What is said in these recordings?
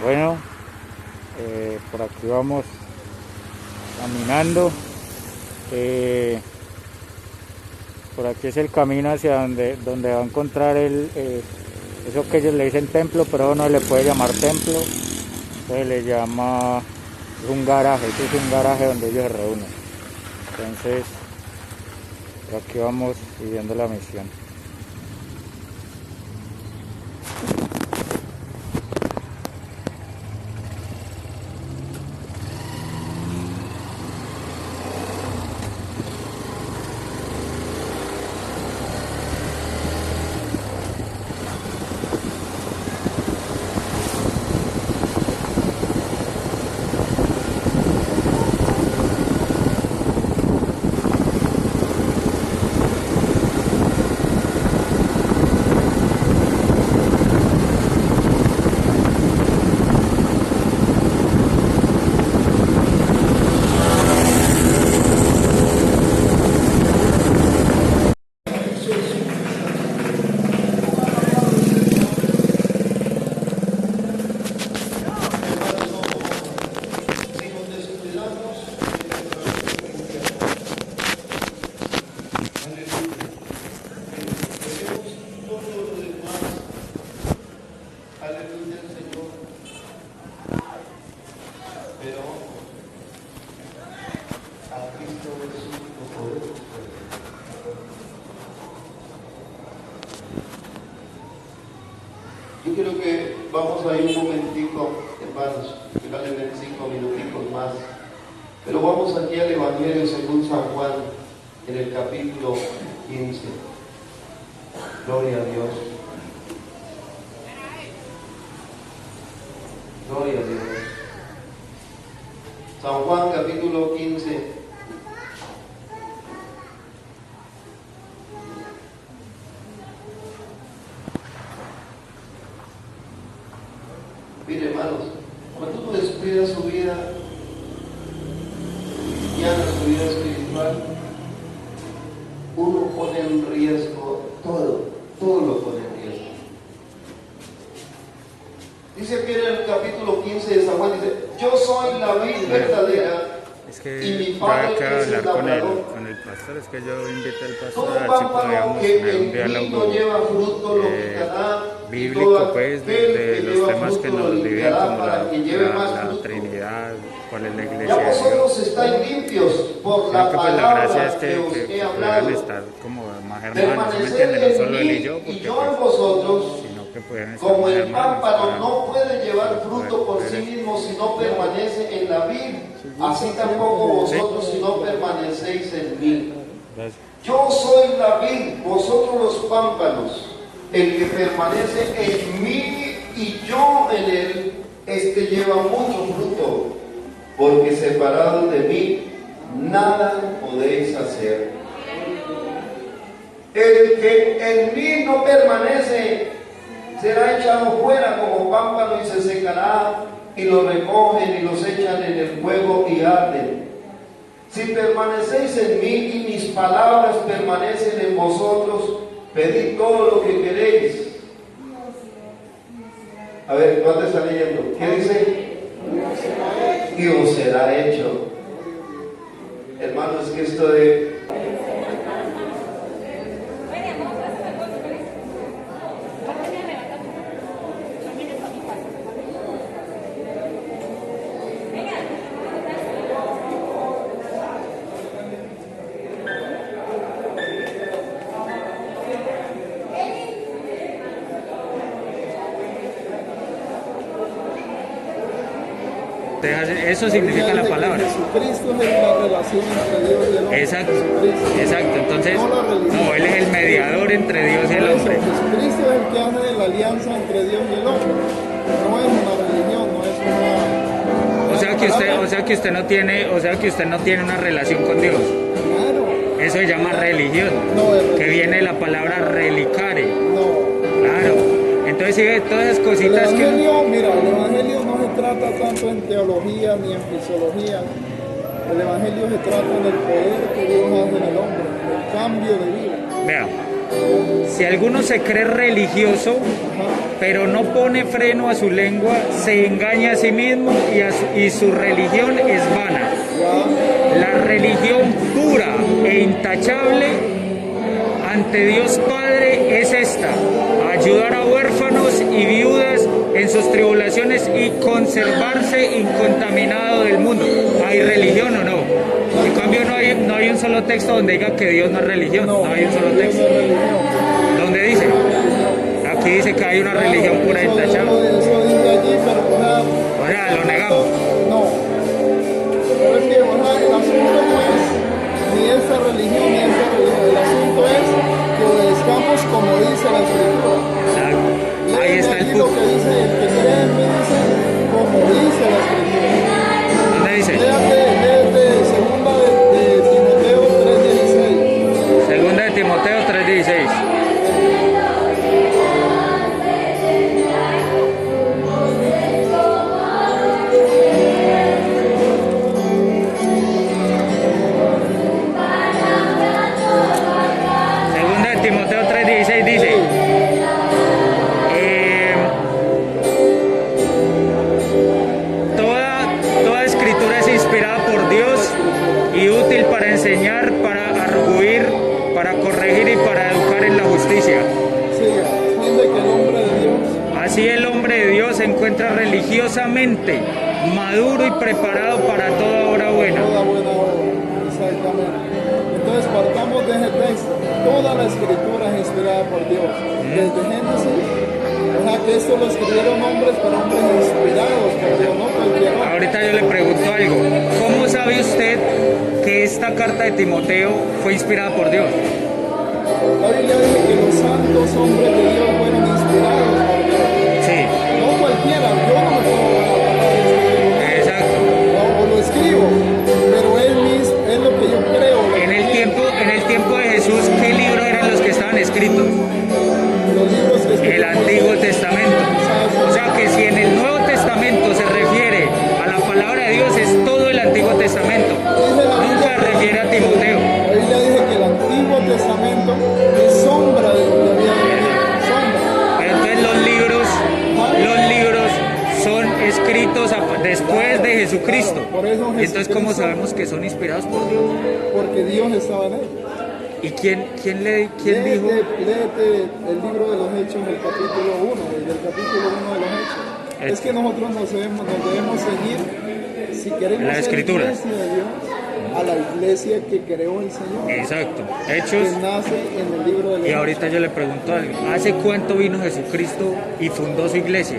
Bueno, por aquí vamos caminando. Por aquí es el camino hacia donde va a encontrar eso que ellos le dicen templo, pero no le puede llamar templo. Se le llama un garaje. Este es un garaje donde ellos se reúnen. Entonces, por aquí vamos siguiendo la misión. Yo creo que vamos a ir un momentico, hermanos, probablemente 5 minuticos más, pero vamos aquí al Evangelio según San Juan, en el capítulo 15. Gloria a Dios. Gloria a Dios. San Juan, capítulo 15. Mire, hermanos, cuando uno descuida su vida cristiana, su vida espiritual, uno pone en riesgo todo lo pone en riesgo. Dice aquí en el capítulo 15 de San Juan, dice, yo soy la vid verdadera. Es que y mi yo padre acabo de es el hablar con labrador. el pastor, es que yo invité al pastor Todo a ver si pámpano podíamos que tener un en mí no diálogo lleva fruto lo quitará, y bíblico, todo pues, aquel de que los lleva temas que fruto nos lo dividen, limpiará como para que lleve más la fruto. Trinidad, cuál es la Ya iglesia de vosotros Dios. estáis limpios por Creo la que pues la gracia palabra es que os que he pudieran hablado. estar como más hermanos, ¿sí me Permaneced entienden? No en solo él y mí yo, y porque yo pues, en vosotros. sino que pudieran estar Como más el hermanos pámpano para no puede llevar fruto por poder sí mismo si no permanece en la vid, así tampoco vosotros si no permanecéis en mí. Gracias. Yo soy la vid, vosotros los pámpanos. El que permanece en mí y yo en él, este lleva mucho fruto, porque separados de mí, nada podéis hacer. El que en mí no permanece, será echado fuera como pámpano y se secará, y lo recogen y los echan en el fuego y arden. Si permanecéis en mí y mis palabras permanecen en vosotros, pedid todo lo que queréis. A ver, ¿cuánto está leyendo? ¿Qué dice? Y os será hecho. Hermanos, que esto de... Eso significa la palabra. Jesucristo es la relación entre Dios y el hombre. Exacto, Jesucristo. exacto. Entonces, No la religión. no, él es el mediador entre Dios y el Por eso, hombre. Jesucristo es el que hace la alianza entre Dios y el hombre. No es una religión, no es una... O sea que usted no tiene una relación con Dios. Claro. Eso se llama religión, No es que viene de la palabra relicare. No. Claro. Entonces sigue todas esas El cositas que Evangelio, mira, el Evangelio no se trata tanto en teología ni en fisiología. El Evangelio se trata del poder que Dios hace en el hombre, el cambio de vida. vea, Si alguno se cree religioso, pero no pone freno a su lengua, se engaña a sí mismo y su religión es vana. La religión pura e intachable ante Dios Padre es esta: ayudar a huérfanos y viudas en sus tribulaciones y conservarse incontaminado del mundo. ¿Hay religión o no? En cambio no hay un solo texto donde diga que Dios no es religión. No hay un solo texto. ¿Dónde dice? Aquí dice que hay una religión pura e intachable. Eso dice allí, pero O sea, lo negamos. no. Pero es que, el asunto no es ni esa religión ni esa religión. El asunto es que obedezcamos como dice la Escritura. Exacto. Ahí está el Aquí lo punto. que dice, el que cree en mí dice como dice la Escritura. ¿Dónde dice? Léate segunda de Timoteo 3:16. Segunda de Timoteo 3:16. Segunda de Timoteo 3:16 dice: toda escritura es inspirada por Dios y útil para enseñar, para argüir, para corregir y para educar en la justicia. Siga, fin de que el hombre de Dios. Así el hombre de Dios se encuentra religiosamente maduro y preparado para toda obra buena. Toda buena obra, exactamente. Entonces partamos de ese texto. Toda la escritura es inspirada por Dios. Desde Génesis, o sea que esto lo escribieron hombres, pero hombres inspirados por Dios, no cualquier hombre. Ahorita yo le pregunto algo. ¿Cómo sabe usted que esta carta de Timoteo fue inspirada por Dios? La Biblia dice que los santos hombres de Dios fueron inspirados por Dios. Sí, No cualquiera, yo no me puedo ganar. exacto. O lo escribo, pero es lo que yo creo. En el tiempo de Jesús, ¿qué libros eran los que estaban escritos? Los libros que escribí. El Antiguo Testamento. O sea que si en el Nuevo Testamento se refiere a la palabra de Dios, es todo el Antiguo Testamento. Nunca se refiere a Timoteo. La Biblia dice que el Antiguo Testamento es sombra de lo que había de venir. Sombra. Pero entonces los libros son escritos después de Jesucristo. Por eso Y entonces, ¿cómo Jesucristo- sabemos que son inspirados por Dios? Porque Dios estaba en él. ¿Y quién dijo? Léete el libro de los Hechos, el capítulo 1, desde el capítulo 1 de los Hechos. Es que nosotros nos debemos seguir, si queremos La ser Escritura. iglesia de Dios, a la iglesia que creó el Señor, Exacto. que Hechos. nace en el libro de los Y Hechos. ahorita yo le pregunto algo. ¿Hace cuánto vino Jesucristo y fundó su iglesia?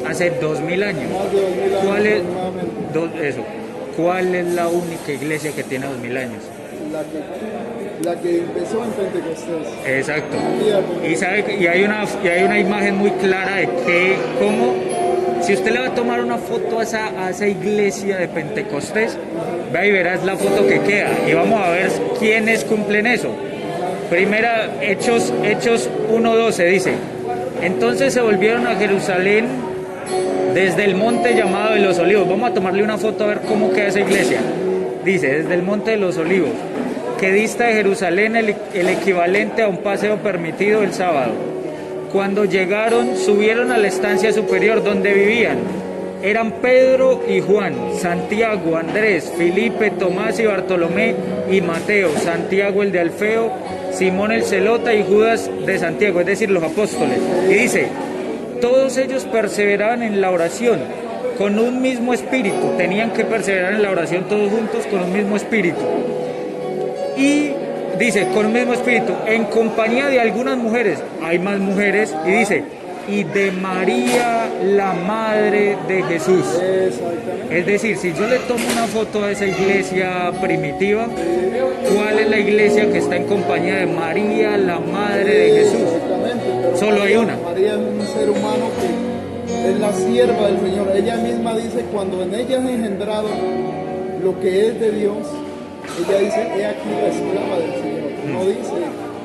Hace 2000 años. Más de 2000 años ¿Cuál es, aproximadamente. eso? ¿Cuál es la única iglesia que tiene 2000 años? La que empezó en Pentecostés. Exacto. Fíjate. Y hay una imagen muy clara de cómo, si usted le va a tomar una foto a esa iglesia de Pentecostés, ve y verás la foto que queda. Y vamos a ver quiénes cumplen eso. Primera, Hechos 1:12 dice: entonces se volvieron a Jerusalén desde el monte llamado de los Olivos. Vamos a tomarle una foto a ver cómo queda esa iglesia. Dice, desde el monte de los Olivos, que dista de Jerusalén el equivalente a un paseo permitido el sábado. Cuando llegaron, subieron a la estancia superior donde vivían. Eran Pedro y Juan, Santiago, Andrés, Felipe, Tomás y Bartolomé y Mateo, Santiago el de Alfeo, Simón el Celota y Judas de Santiago, es decir, los apóstoles. Y dice, todos ellos perseveraban en la oración con un mismo espíritu. Tenían que perseverar en la oración todos juntos con un mismo espíritu. Y dice, con un mismo espíritu, en compañía de algunas mujeres, hay más mujeres, y dice, y de María, la madre de Jesús. Exactamente. Es decir, si yo le tomo una foto a esa iglesia primitiva, ¿cuál es la iglesia que está en compañía de María, la madre de Jesús? Exactamente, pero Solo hay una. María es un ser humano que es la sierva del Señor. Ella misma dice, cuando en ella es engendrado lo que es de Dios, ella dice, he aquí la esclava del Señor. No dice,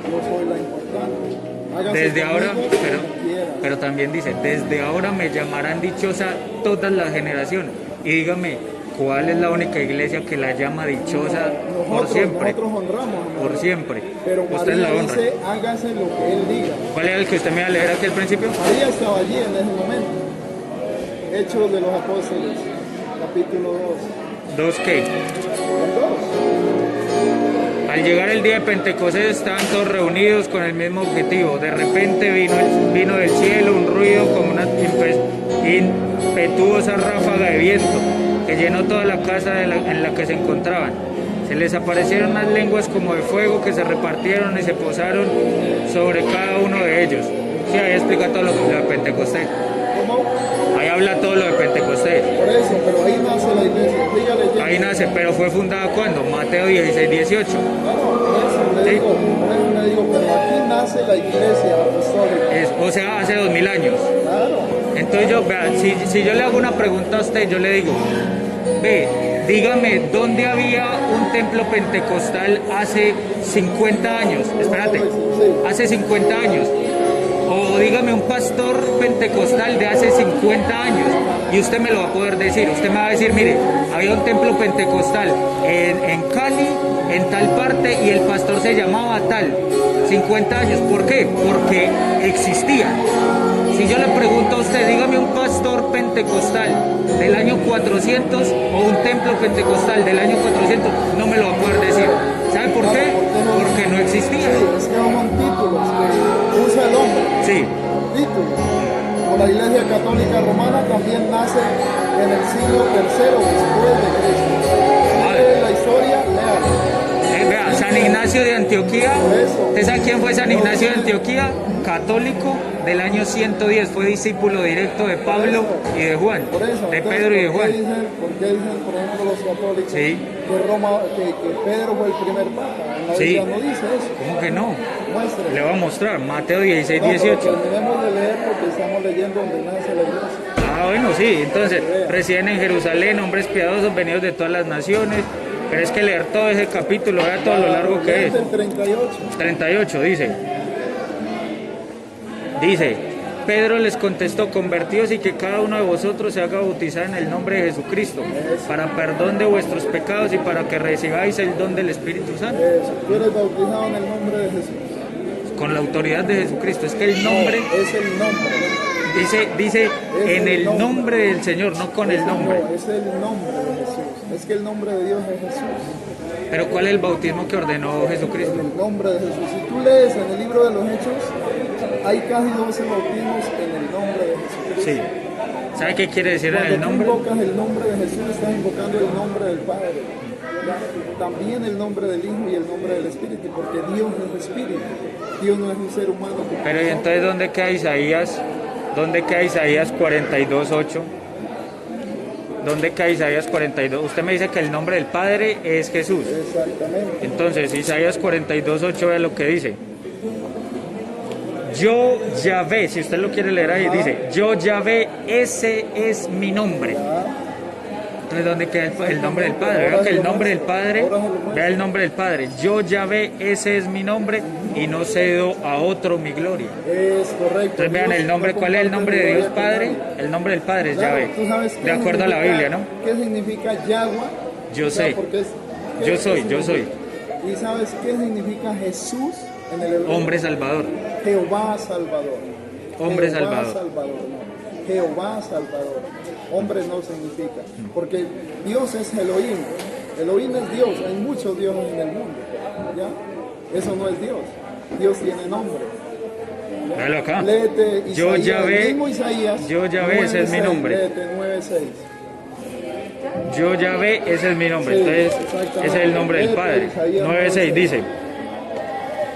yo soy la importante. Hágase Desde ahora, conmigo como quiera. pero también dice, desde ahora me llamarán dichosa todas las generaciones. Y dígame, ¿Cuál es la única iglesia que la llama dichosa por siempre? Nosotros honramos a Por María. siempre. Pero Usted María la honra. dice, hágase lo que Él diga. ¿Cuál era el que usted me iba a leer aquí al principio? María estaba allí en ese momento. Hechos de los Apóstoles, capítulo 2. ¿2 qué? El 2. Al llegar el día de Pentecostés estaban todos reunidos con el mismo objetivo. De repente vino del cielo un ruido como una impetuosa ráfaga de viento que llenó toda la casa en la que se encontraban. Se les aparecieron unas lenguas como de fuego que se repartieron y se posaron sobre cada uno de ellos. Sí, ahí explica todo lo de Pentecostés. ¿Cómo? Ahí habla todo lo de Pentecostés. Por eso, pero ahí nace la iglesia. Siga leyendo. Ahí nace, pero fue fundada ¿cuándo? Mateo 16, 18. Claro, por eso le Sí. digo, pero aquí nace la iglesia apostólica. O sea, hace 2000 años. Claro. Entonces yo, vea, si yo le hago una pregunta a usted, yo le digo, ve, dígame, ¿dónde había un templo pentecostal hace 50 años? Espérate, hace 50 años. O dígame un pastor pentecostal de hace 50 años y usted me lo va a poder decir. Usted me va a decir, mire, había un templo pentecostal en Cali, en tal parte, y el pastor se llamaba tal. 50 años. ¿Por qué? Porque existía. Si yo le pregunto a usted, dígame un pastor pentecostal del año 400 o un templo pentecostal del año 400, no me lo va a poder decir. ¿Sabe por qué? Porque no existía. Sí, es que son títulos que usa el hombre. Sí. Títulos. Como la iglesia católica romana también nace en el siglo III después de Cristo. Si lee la historia, léala. Vea, San Ignacio de Antioquía. Por eso. ¿Usted sabe quién fue San Ignacio de Antioquía? Católico del año 110. Fue discípulo directo de Pablo y de Juan. Por eso, De entonces, Pedro y de ¿por qué Juan. dicen, por ejemplo, los católicos Sí. que Pedro fue el primer papa? En la Sí. Biblia no dice eso. ¿Cómo que no? Muestre. Le voy a mostrar. Mateo 16, No, pero 18. terminemos de leer porque estamos leyendo donde nace la iglesia. Ah, bueno, sí. Entonces, residen en Jerusalén hombres piadosos venidos de todas las naciones. Pero es que leer todo ese capítulo, vea todo lo largo que es. El 38. 38 dice, Pedro les contestó, convertidos y que cada uno de vosotros se haga bautizar en el nombre de Jesucristo, para perdón de vuestros pecados y para que recibáis el don del Espíritu Santo, Eso. Tú eres bautizado en el nombre de Jesús. con la autoridad de Jesucristo. Es que el nombre, Es el nombre. dice en el nombre del Señor, no con el nombre. No, es el nombre de Jesús. Es que el nombre de Dios es Jesús. Pero ¿cuál es el bautismo que ordenó Jesucristo? En el nombre de Jesús. Si tú lees en el libro de los Hechos, hay casi 12 bautismos en el nombre de Jesucristo. Sí. ¿Sabe qué quiere decir en Cuando el tú nombre? invocas el nombre de Jesús, estás invocando el nombre del Padre. ¿Ya? También el nombre del Hijo y el nombre del Espíritu, porque Dios es Espíritu. Dios no es un ser humano. como Pero ¿y nosotros. entonces dónde queda Isaías? ¿Dónde queda Isaías 42:8? ¿Dónde queda Isaías 42? Usted me dice que el nombre del Padre es Jesús. Exactamente. Entonces, Isaías 42:8 ve lo que dice. Yo Yahvé, si usted lo quiere leer ahí, dice, yo Yahvé, ese es mi nombre. Entonces, ¿dónde queda el nombre del Padre? Vea que el nombre del Padre, vea el nombre del Padre. Yo Yahvé, ese es mi nombre y no cedo a otro mi gloria. Es correcto. Entonces vean el nombre, ¿cuál es el nombre de Dios Padre? El nombre del Padre es Claro, Yahvé, ¿tú sabes qué de acuerdo a la significa- Biblia, ¿no? ¿Qué significa Yahweh? Yo O sea, sé. porque Yo ¿qué soy, yo soy. significa? ¿Y sabes qué significa Jesús en el hebreo? Hombre Salvador, Jehová Salvador. Hombre Jehová Salvador. Salvador, no. Jehová Salvador. Hombre no significa. Porque Dios es Elohim. Elohim es Dios. Hay muchos dioses en el mundo. ¿Ya? Eso no es Dios. Dios tiene nombre. véalo acá. Léete Yo Isaías, Yahvé, el mismo Isaías. yo Yahvé, ese es mi 9:6, nombre. Léete 9:6. Yo Yahvé, ese es mi nombre. Sí, Entonces, exactamente. ese es el nombre del Padre. Isaías 9:6 9:6. dice,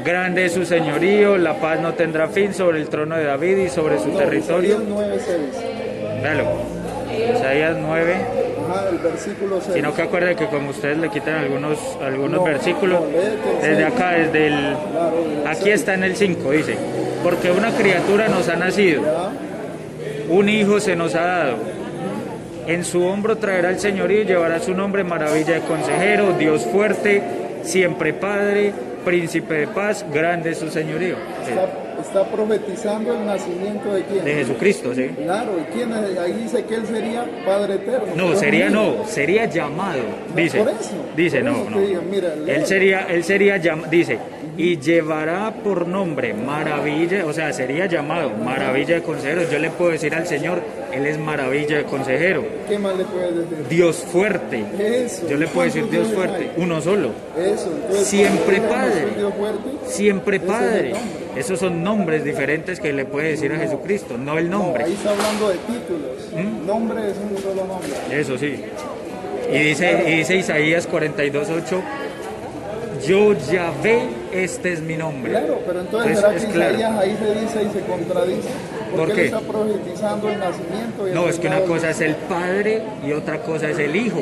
grande es su señorío, la paz no tendrá fin sobre el trono de David y sobre su territorio. Isaías 9:6. Véalo. Isaías 9. Ajá, el versículo 6. Sino que acuerde que como ustedes le quitan algunos No, versículos, no, léete el desde 6. acá, desde el... Claro, el Aquí 6. está en el 5, dice, porque una criatura nos ha nacido, ¿Ya? un hijo se nos ha dado. En su hombro traerá el señorío y llevará su nombre, maravilla de consejero, Dios fuerte, siempre Padre, príncipe de paz, grande es su señorío. Sí. está profetizando el nacimiento de quién. De Jesucristo, ¿sí? Claro, ¿y quién es? Ahí dice que él sería Padre eterno. No, sería llamado, dice. Por eso, Dice, por no, eso no. te digo, mira, Él sería llamado, dice, y llevará por nombre maravilla, o sea, sería llamado maravilla de consejero. Yo le puedo decir al Señor, Él es maravilla de consejero. ¿Qué más le puedes decir? Dios fuerte. Eso. Yo le puedo decir ¿Cuántos Dios dioses fuerte, hay? uno solo. Eso. Entonces, Siempre cuando Padre. Jesús Dios fuerte, Siempre ese es el Padre. nombre. Esos son nombres diferentes que le puede decir a Jesucristo, no el No, nombre. ahí está hablando de títulos. Nombre es un solo nombre. Eso sí. Y dice Isaías 42:8, yo Yahvé, este es mi nombre. Claro, pero entonces será que es claro. Isaías ahí se dice y se contradice. ¿Por Porque qué? él está profetizando el nacimiento y el No, es que una reinado cosa es el Padre y otra cosa es el Hijo.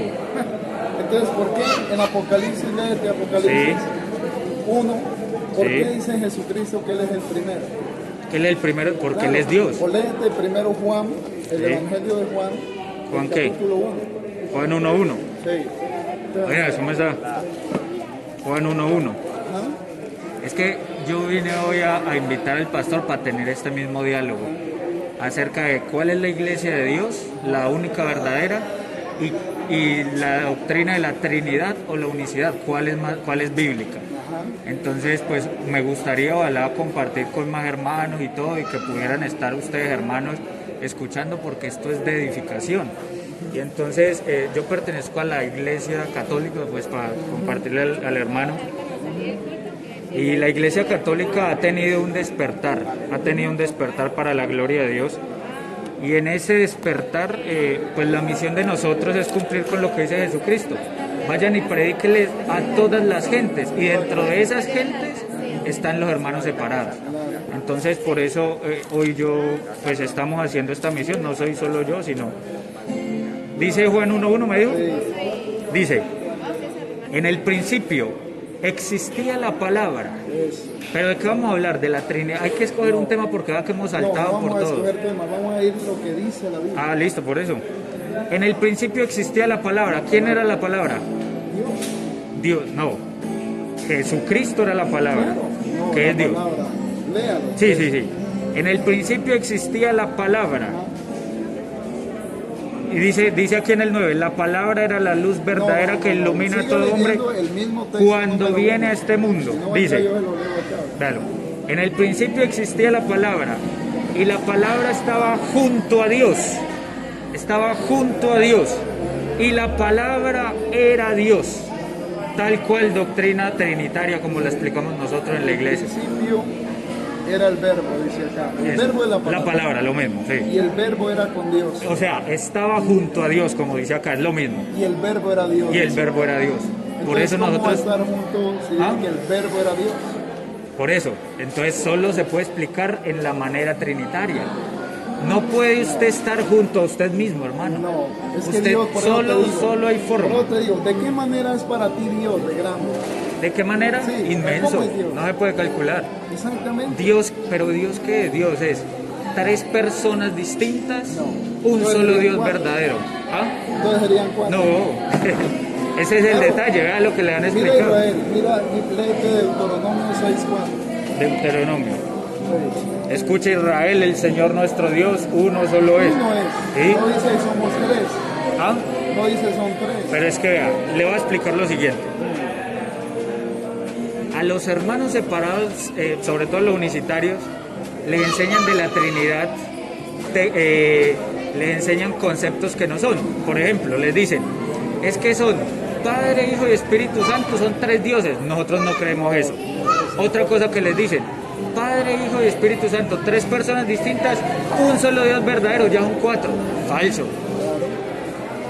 Entonces, ¿por qué en Apocalipsis, léete Apocalipsis 1, por Sí. qué dice Jesucristo que Él es el primero? Él es el primero porque Claro, Él es Dios. O léete primero Juan, el Sí. Evangelio de Juan, ¿Juan qué? capítulo 1. Juan 1:1. Sí. Entonces, Oiga, eso me está. Juan 1:1. ajá. Es que yo vine hoy a invitar al pastor para tener este mismo diálogo acerca de cuál es la iglesia de Dios, la única verdadera, y la doctrina de la Trinidad o la unicidad, cuál es bíblica. Entonces, pues me gustaría, ojalá, compartir con más hermanos y todo, y que pudieran estar ustedes, hermanos, escuchando, porque esto es de edificación. Y entonces, yo pertenezco a la iglesia católica, pues para compartirle al hermano. Y la iglesia católica ha tenido un despertar para la gloria de Dios. Y en ese despertar, pues la misión de nosotros es cumplir con lo que dice Jesucristo. Vayan y predíquenles a todas las gentes, y dentro de esas gentes están los hermanos separados. Entonces, por eso hoy pues estamos haciendo esta misión, no soy solo yo, sino... Dice Juan 1:1, ¿me dijo? Dice, en el principio existía la palabra. Pero ¿de qué vamos a hablar? De la Trinidad. Hay que escoger un tema porque va que hemos saltado no, por vamos a todo. escoger temas, vamos a ir lo que dice la Biblia. Ah, listo, por eso. En el principio existía la palabra. ¿Quién era la palabra? Dios, no. Jesucristo era la palabra, No, que la es Dios. palabra. Léalo. Sí. En el principio existía la palabra. Y dice aquí en el 9, la palabra era la luz verdadera que ilumina a Sigue todo hombre leyendo el mismo texto, cuando no me lo viene a leas. este mundo. Si no, Dice, yo se lo leo acá. claro, en el principio existía la palabra, y la palabra estaba junto a Dios. Estaba junto a Dios. Y la palabra era Dios. Tal cual doctrina trinitaria como la explicamos nosotros en la iglesia. Al principio era el verbo, dice acá. El verbo es la palabra. La palabra, lo mismo, sí. Y el verbo era con Dios. O sea, estaba junto a Dios, como dice acá, es lo mismo. Y el verbo era Dios. Y el verbo era Dios. Por Entonces, eso ¿cómo va a nosotros... estar juntos si dice que el verbo era Dios? Por eso, entonces solo se puede explicar en la manera trinitaria. No puede usted estar junto a usted mismo, hermano. No, es que Usted Dios, por eso te digo, solo hay por forma. eso te digo, ¿de qué manera es para ti Dios de grande? ¿De qué manera? Sí, Inmenso. ¿cómo es Dios? No se puede calcular. Exactamente. Dios, pero Dios ¿qué? Dios es tres personas distintas, No. un Entonces solo serían Dios cuatro. verdadero. ¿Ah? Entonces serían cuatro. No, ese es el Claro. detalle, vea lo que le han Mira explicado. Israel, mira, léete Deuteronomio 6:4. Deuteronomio. Escucha Israel, el Señor nuestro Dios, uno solo es. Uno es. ¿Sí? No dice somos tres. ¿Ah? No dice son tres. Pero es que vea, le voy a explicar lo siguiente. A los hermanos separados, sobre todo los unicitarios, les enseñan de la Trinidad, les enseñan conceptos que no son. Por ejemplo, les dicen, es que son Padre, Hijo y Espíritu Santo, son tres dioses. Nosotros no creemos eso. Otra cosa que les dicen, Padre, Hijo y Espíritu Santo, tres personas distintas, un solo Dios verdadero, ya son cuatro. Falso.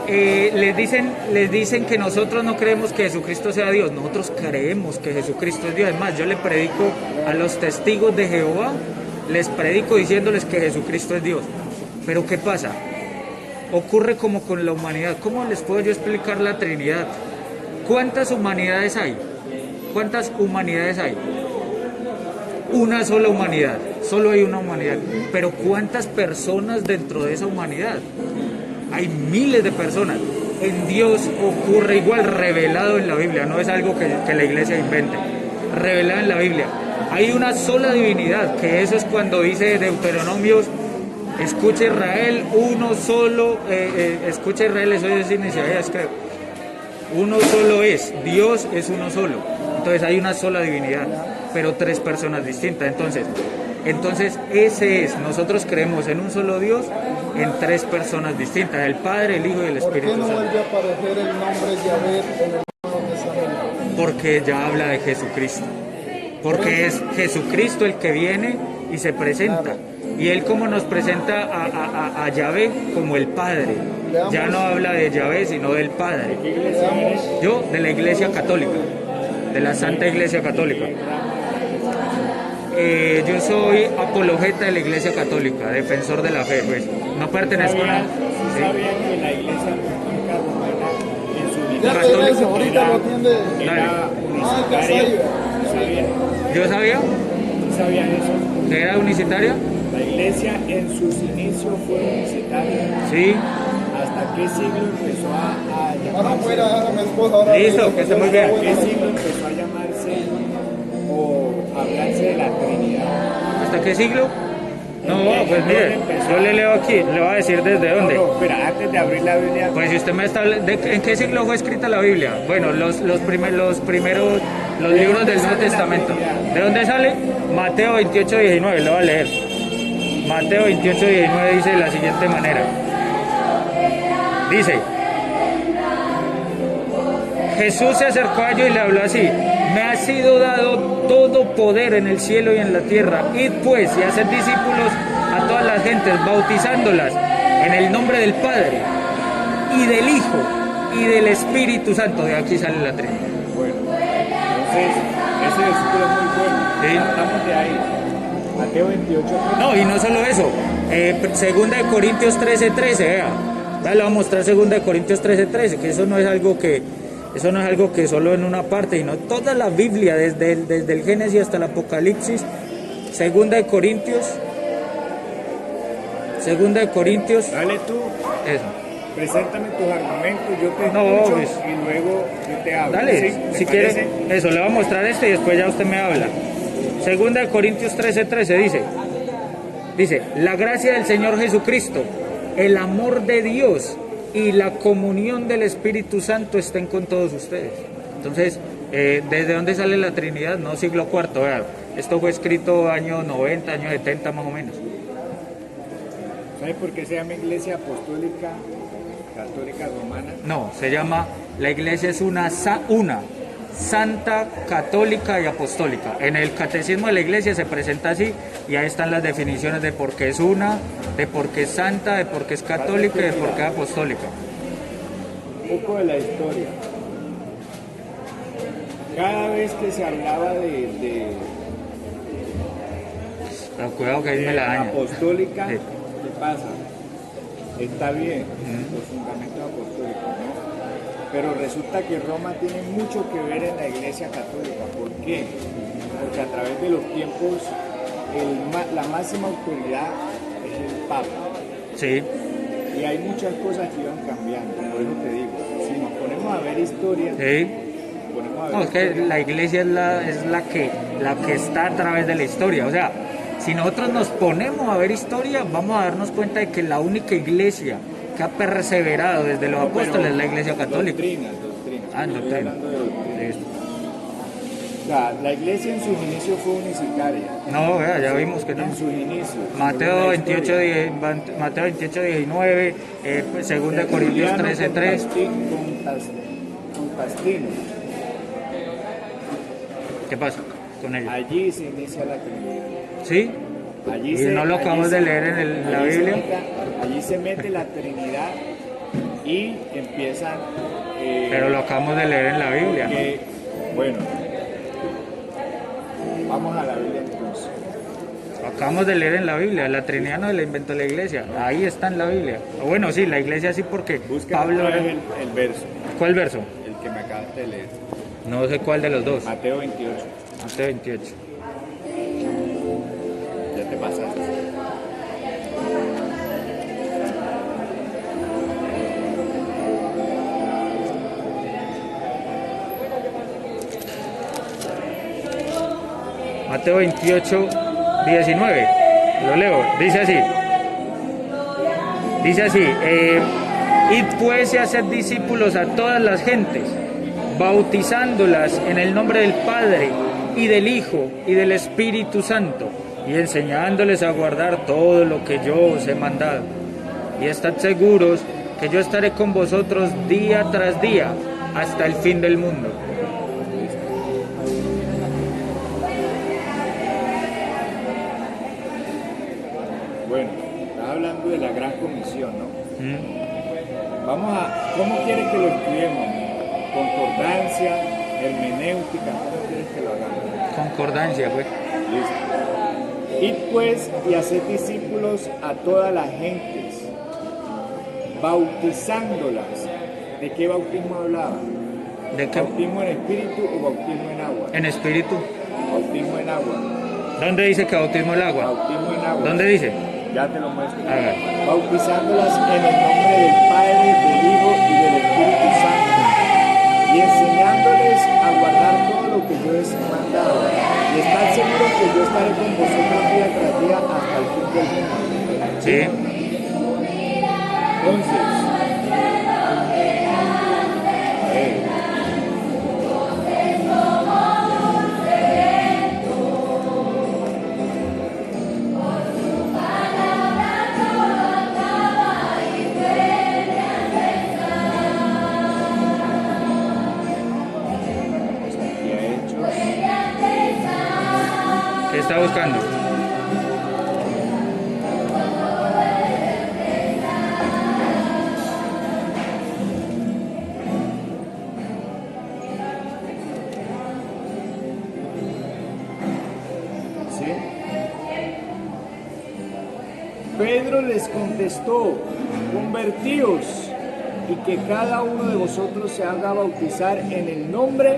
Les dicen que nosotros no creemos que Jesucristo sea Dios. Nosotros creemos que Jesucristo es Dios. Es más, yo le predico a los testigos de Jehová, les predico diciéndoles que Jesucristo es Dios. Pero ¿qué pasa? Ocurre como con la humanidad. ¿Cómo les puedo yo explicar la Trinidad? ¿Cuántas humanidades hay? ¿Cuántas humanidades hay? Una sola humanidad. Solo hay una humanidad. Pero ¿cuántas personas dentro de esa humanidad? Hay miles de personas. En Dios ocurre igual, revelado en la Biblia. No es algo que la iglesia invente. Revelado en la Biblia. hay una sola divinidad, que eso es cuando dice Deuteronomios, escucha Israel, uno solo, escucha Israel, eso es en Isaías, creo. Uno solo es, Dios es uno solo. Entonces hay una sola divinidad, pero tres personas distintas. Entonces ese es, nosotros creemos en un solo Dios, en tres personas distintas, el Padre, el Hijo y el ¿Por qué Espíritu no Santo. vuelve a aparecer el nombre Yahvé en el Nuevo Testamento? Porque ya habla de Jesucristo. Porque es Jesucristo el que viene y se presenta. Y Él como nos presenta a Yahvé como el Padre. Ya no habla de Yahvé, sino del Padre. Yo de la Iglesia Católica, de la Santa Iglesia Católica. Yo soy apologeta de la Iglesia Católica, defensor de la fe, pues. No pertenezco a... ¿Sí sabían que la Iglesia Católica Romana en su Ya Católico. te ves, ahorita lo atiende. era unicitaria? ¿Sabían? ¿Yo sabía ¿Sabían eso? que era unicitaria? La Iglesia en sus inicios fue unicitaria. Sí. ¿Hasta qué siglo empezó a Ahora llamarse? fuera, ahora mi esposa. Ahora Listo, que esté muy bien. ¿Qué siglo empezó a llamarse o hablarse de la Trinidad? ¿Hasta qué siglo? No, pues mire, yo le leo aquí, le voy a decir desde dónde. No, espera, antes de abrir la Biblia, Pues si usted me está ¿en qué siglo fue escrita la Biblia? Bueno, los primeros libros del Nuevo Testamento. ¿De dónde sale? Mateo 28, 19, lo voy a leer. Mateo 28, 19 dice de la siguiente manera. Dice, Jesús se acercó a ellos y le habló así: me ha sido dado todo poder en el cielo y en la tierra. Id pues y haced discípulos a todas las gentes, bautizándolas en el nombre del Padre y del Hijo y del Espíritu Santo. De aquí sale la Trinidad. bueno, entonces ese versículo es muy bueno. Sí. Estamos de ahí. Mateo 28. No, y no solo eso. Segunda de Corintios 13:13, vea. Ya le voy a mostrar Segunda de Corintios 13:13, que eso no es algo que solo en una parte, sino toda la Biblia, desde el Génesis hasta el Apocalipsis. Segunda de Corintios. Dale tú, Eso. preséntame tus argumentos, yo te No, escucho pues. y luego yo te hablo. Dale, ¿Sí? ¿Te si quiere, parece? eso, le voy a mostrar y después ya usted me habla. Segunda de Corintios 13:13 dice, la gracia del Señor Jesucristo, el amor de Dios y la comunión del Espíritu Santo estén con todos ustedes. Entonces, ¿desde dónde sale la Trinidad? No, siglo IV, vea. Esto fue escrito año 90, año 70 más o menos. ¿Sabes por qué se llama Iglesia Apostólica Católica Romana? No, se llama, la iglesia es una santa, católica y apostólica. En el catecismo de la iglesia se presenta así y ahí están las definiciones de por qué es una, de por qué es santa, de por qué es católica y de por qué es apostólica. Un poco de la historia. Cada vez que se hablaba de Pero cuidado que ahí me la daña. apostólica, Sí. ¿qué pasa? Está bien, los fundamentos apostólicos, ¿no? Pero resulta que Roma tiene mucho que ver en la Iglesia Católica. ¿Por qué? Porque a través de los tiempos la máxima autoridad es el Papa. Sí, Y hay muchas cosas que iban cambiando. Por eso te digo, si nos ponemos a ver historia, sí. ponemos a ver No, es que historia, la iglesia es la que está a través de la historia. O sea, si nosotros nos ponemos a ver historia, vamos a darnos cuenta de que la única iglesia que ha perseverado desde los apóstoles es la iglesia católica. Doctrinas. Ah, Estoy doctrina. hablando de doctrina. Listo. O sea, la iglesia en sus inicios fue unicitaria. No, vea, ya vimos que no. En sus inicios. Mateo según la 28, historia. Mateo 28, 19, segunda de Corintios Tertuliano 13:3. con Pastino. ¿Qué pasa con ella? Allí se inicia la Trinidad. ¿Sí? Allí ¿Y no lo acabamos de leer en la Biblia? Allí se mete la Trinidad y empiezan... Pero lo acabamos de leer en la Biblia. Bueno, vamos a la Biblia entonces. Lo acabamos de leer en la Biblia. La Trinidad no la inventó la iglesia. Ahí está en la Biblia. O bueno, sí, la iglesia sí, porque Busca Pablo... otra vez el verso, ¿Cuál verso? el que me acabaste de leer. No sé cuál de los dos. Mateo 28. Mateo 28. Ya te pasaste. Mateo Mateo 28, 19. Lo leo. Dice así, id pues y haced discípulos a todas las gentes, bautizándolas en el nombre del Padre y del Hijo y del Espíritu Santo, y enseñándoles a guardar todo lo que yo os he mandado. Y estad seguros que yo estaré con vosotros día tras día hasta el fin del mundo. Bueno, estás hablando de la gran comisión, ¿no? ¿Cómo quieres que lo estudiemos? Concordancia, hermenéutica, ¿cómo quieres que lo hagamos? Concordancia, pues. Listo. Id pues y haced discípulos a todas las gentes, bautizándolas. ¿De qué bautismo hablaba? ¿De qué? ¿Bautismo en espíritu o bautismo en agua? En espíritu. Bautismo en agua. ¿Dónde dice que bautismo el agua? Bautismo en agua. ¿Dónde dice? Ya te lo muestro. Haga. Bautizándolas en el nombre del Padre, del Hijo y del Espíritu Santo, y enseñándoles a guardar todo lo que yo les he mandado. Y estad seguros que yo estaré con vosotros día tras día hasta el fin del mundo. Sí. Entonces, a ver. ¿Qué está buscando? ¿Sí? Pedro les contestó, convertíos y que cada uno de vosotros se haga bautizar en el nombre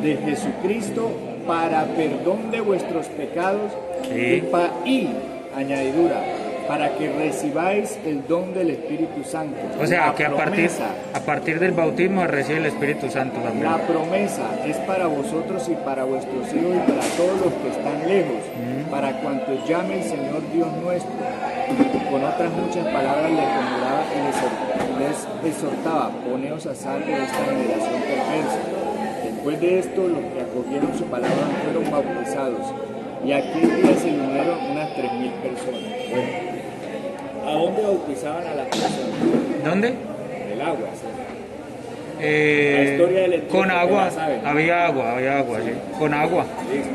de Jesucristo para perdón de vuestros pecados Sí. y añadidura, para que recibáis el don del Espíritu Santo. O sea, La que a promesa, partir del bautismo recibe el Espíritu Santo también. la promesa es para vosotros y para vuestros hijos y para todos los que están lejos, para cuantos llame el Señor Dios nuestro. Con otras muchas palabras les conjuraba y les exhortaba, poneos a salvo de esta generación perversa. Después de esto, los que acogieron su palabra fueron bautizados, y aquel día se unieron unas 3.000 personas. Bueno, ¿a dónde bautizaban a las personas? ¿Dónde? El agua, ¿sí? La historia del Espíritu, Con agua, la saben. había agua, sí. Con agua. Listo.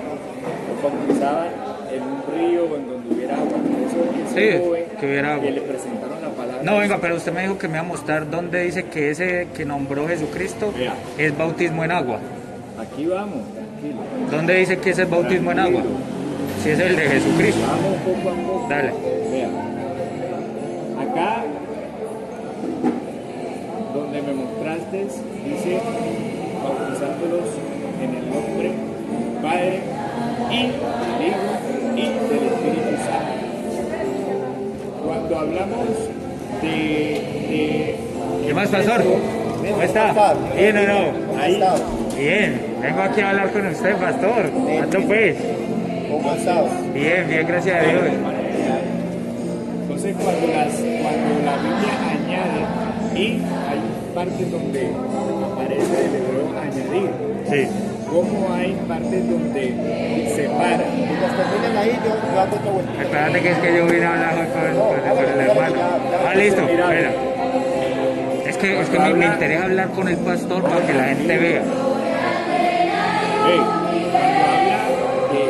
Los bautizaban en un río o en donde hubiera agua. Por eso ese Sí, joven que hubiera agua. que le presentaron la palabra. No, venga, pero usted me dijo que me iba a mostrar dónde dice que ese que nombró Jesucristo Vea. es bautismo en agua. Aquí vamos, tranquilo. ¿Dónde dice que ese es bautismo en agua? Si es el de Jesucristo. Vamos poco a poco. Dale. Vea. Acá, donde me mostraste, dice bautizándolos en el nombre del Padre y del Hijo y del Espíritu Santo. Cuando hablamos de ¿Qué más, pastor? ¿Cómo está? ¿Bien o no? ahí, Bien. Vengo aquí a hablar con usted, pastor. ¿Cuánto pues? ¿Cómo has estado? Bien, gracias a Dios. entonces cuando la Biblia añade, y hay partes donde aparece el hebreo añadir, Sí. como hay partes donde separa. Mientras terminen ahí, yo hago otra vuelta. Espérate que es que yo vine a hablar con el hermano. Ah, listo. Espera. Es que me interesa hablar con el pastor para que la gente vea. Cuando habla de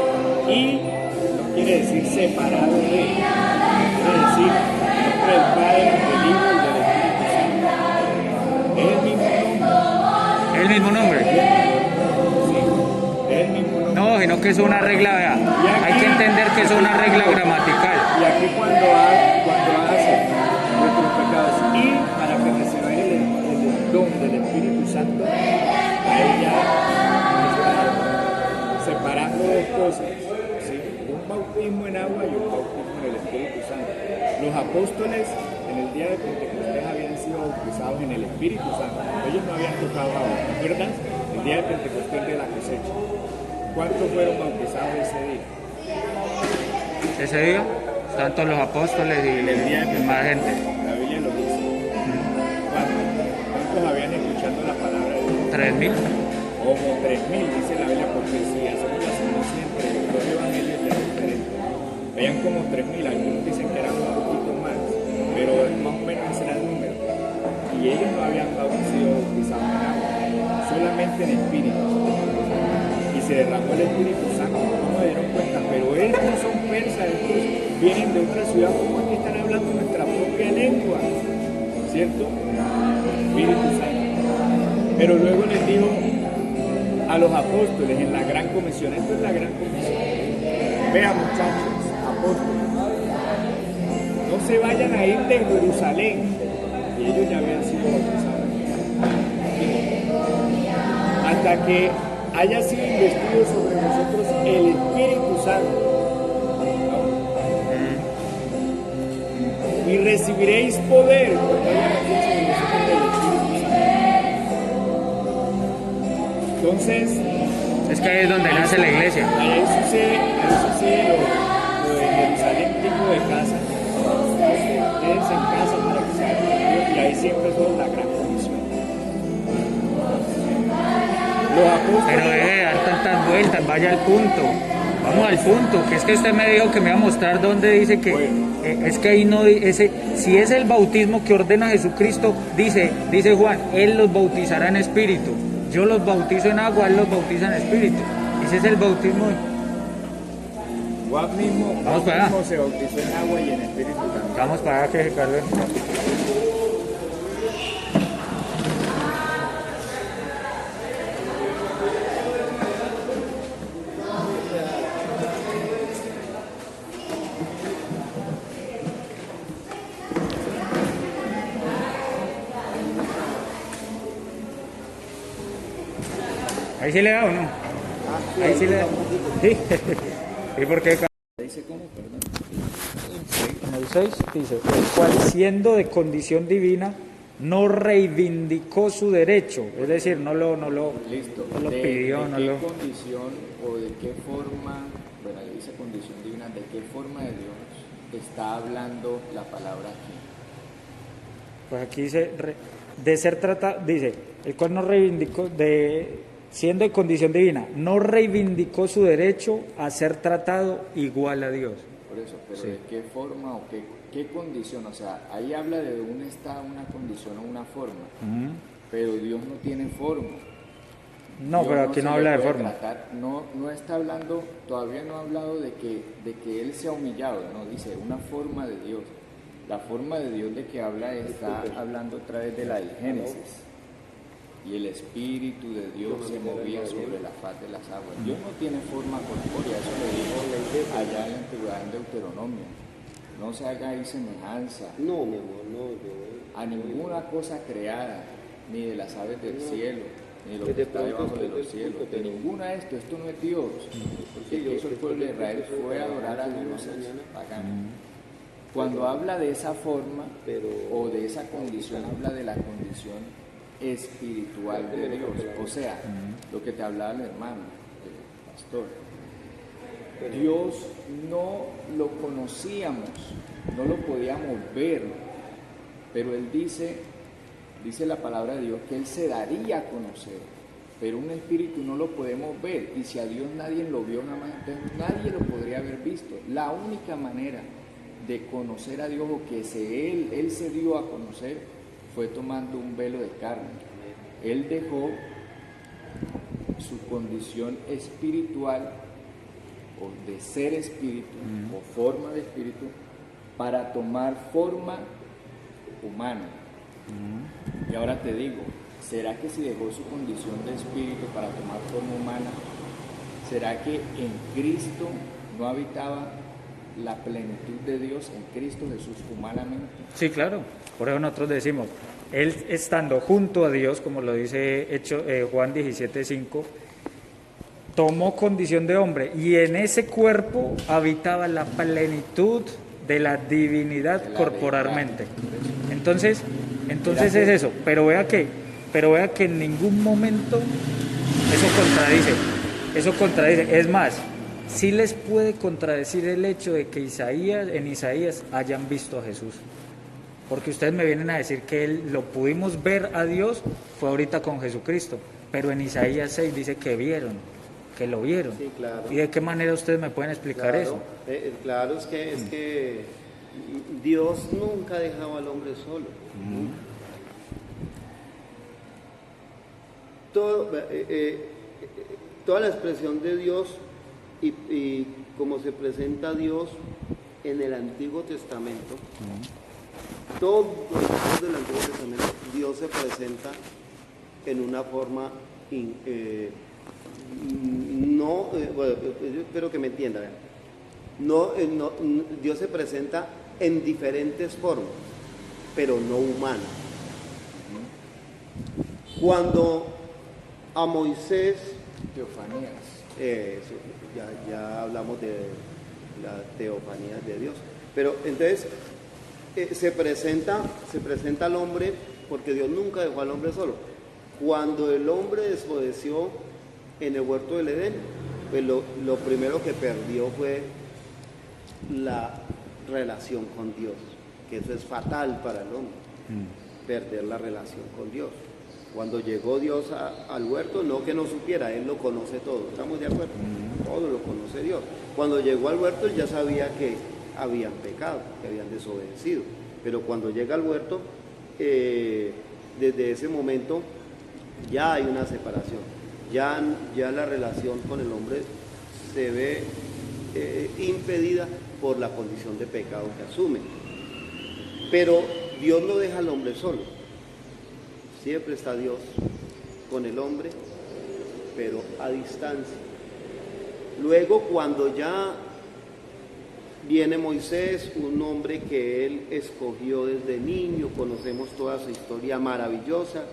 y, no quiere decir separado de, quiere decir nombre del Padre, del Hijo y del Espíritu Santo. Es el mismo nombre. ¿Es el mismo nombre? Sí, es el mismo nombre. No, sino que es una regla, vea. Hay que entender que es una regla gramatical. Y aquí cuando hace nuestros pecados y para que recibáis el don del Espíritu Santo, ahí ya está separando dos cosas, ¿sí? Un bautismo en agua y un bautismo en el Espíritu Santo. Los apóstoles en el día de Pentecostés habían sido bautizados en el Espíritu Santo. Ellos no habían tocado agua, ¿recuerdas? El día de Pentecostés de la cosecha. ¿Cuántos fueron bautizados ese día? Ese día, tanto los apóstoles y más gente. La Biblia lo dice. ¿Cuántos habían escuchado la palabra de Dios? 3.000. Como 3.000, dice la Biblia, porque si hacemos la suma siempre, los evangelios ya diferentes. Vean como 3.000, algunos dicen que eran un poquito más, pero más o menos ese era el número. Y ellos no habían sido bautizados en agua, solamente en espíritu. Y se derramó el Espíritu Santo, no me dieron cuenta, pero estos son persas, estos vienen de otra ciudad, como aquí están hablando nuestra propia lengua, ¿cierto? Espíritu Santo. Pero luego les dijo a los apóstoles en la gran comisión, esto es la gran comisión. Vean, muchachos, apóstoles, no se vayan a ir de Jerusalén, y ellos ya habían sido bautizados, hasta que haya sido investido sobre nosotros el Espíritu Santo. Y recibiréis poder cuando haya venido sobre nosotros el Espíritu Santo. Entonces, Es que ahí es donde nace la iglesia. ahí sucede lo de Jerusalén, tipo de casa. Quédense en casa para que se hagan Dios, y ahí siempre es la gran comisión. Los apóstoles. Pero debe de dar tantas vueltas, vaya al punto. Vamos al punto, que es que usted me dijo que me iba a mostrar dónde dice que es que ahí no ese, si es el bautismo que ordena Jesucristo, dice Juan, él los bautizará en espíritu. Yo los bautizo en agua, él los bautiza en espíritu. Ese es el bautismo. Juan mismo se bautizó en agua y en espíritu también. Vamos para allá que Carlos. Ahí sí le da o no. Ahí sí le da. Sí. ¿Y por qué? Dice cómo, perdón. En el 6 dice, el cual siendo de condición divina, no reivindicó su derecho, es decir, no lo Listo. no lo pidió, ¿De no qué lo... condición o de qué forma, bueno, ahí dice condición divina, de qué forma de Dios está hablando la palabra aquí? Pues aquí dice, de ser tratado, dice, el cual no reivindicó, siendo de condición divina, no reivindicó su derecho a ser tratado igual a Dios. Por eso, pero Sí. ¿de qué forma o qué condición? O sea, ahí habla de un estado, una condición o una forma, pero Dios no tiene forma. No, Dios pero aquí se no le habla de puede forma. tratar, no está hablando, todavía no ha hablado de que Él sea humillado, no, dice una forma de Dios. La forma de Dios de que habla está hablando otra vez de la del Génesis. Y el Espíritu de Dios se movía sobre la faz de las aguas. Dios no tiene forma corpórea, eso le dijo allá en la antigüedad en Deuteronomio. No se haga ahí semejanza No, mi amor, no, a ninguna cosa creada, ni de las aves del cielo, ni de lo que está debajo de los cielos, de ninguna de esto no es Dios. Porque que eso el pueblo de Israel fue a adorar a dioses paganos. Cuando habla de esa forma o de esa condición, habla de la condición espiritual de Dios. O sea, lo que te hablaba el hermano, el pastor. Dios no lo conocíamos, no lo podíamos ver, pero Él dice la palabra de Dios que Él se daría a conocer, pero un espíritu no lo podemos ver, y si a Dios nadie lo vio jamás, entonces nadie lo podría haber visto. La única manera de conocer a Dios o que Él se dio a conocer fue tomando un velo de carne. Él dejó su condición espiritual o de ser espíritu o forma de espíritu para tomar forma humana. Y ahora te digo, ¿será que si dejó su condición de espíritu para tomar forma humana, será que en Cristo no habitaba la plenitud de Dios en Cristo Jesús humanamente? Sí, claro. Por eso nosotros decimos, él estando junto a Dios, como lo dice Juan 17:5, tomó condición de hombre y en ese cuerpo habitaba la plenitud de la divinidad De la corporalmente. deidad. Entonces es eso. Pero vea que en ningún momento eso contradice. eso contradice. Es más, sí les puede contradecir el hecho de que en Isaías hayan visto a Jesús. Porque ustedes me vienen a decir que lo pudimos ver a Dios, fue ahorita con Jesucristo. Pero en Isaías 6 dice que lo vieron. Sí, claro. ¿Y de qué manera ustedes me pueden explicar eso? Claro, es que Dios nunca dejaba al hombre solo. Nunca. Toda la expresión de Dios y como se presenta Dios en el Antiguo Testamento, todo el Antiguo Testamento, Dios se presenta en una forma, bueno, yo espero que me entiendan. Dios se presenta en diferentes formas, pero no humanas. Cuando a Moisés, Teofanías. ya hablamos de la teofanía de Dios, pero entonces se presenta al hombre, porque Dios nunca dejó al hombre solo. Cuando el hombre desobedeció en el huerto del Edén, pues lo primero que perdió fue la relación con Dios, que eso es fatal para el hombre, perder la relación con Dios. Cuando llegó Dios al huerto, no que no supiera, Él lo conoce todo, ¿estamos de acuerdo? Todo lo conoce Dios. Cuando llegó al huerto, Él ya sabía que habían pecado, que habían desobedecido, pero cuando llega al huerto, desde ese momento ya hay una separación, ya la relación con el hombre se ve impedida por la condición de pecado que asume. Pero Dios no deja al hombre solo, siempre está Dios con el hombre, pero a distancia. Luego, cuando ya viene Moisés, un hombre que él escogió desde niño, conocemos toda su historia maravillosa,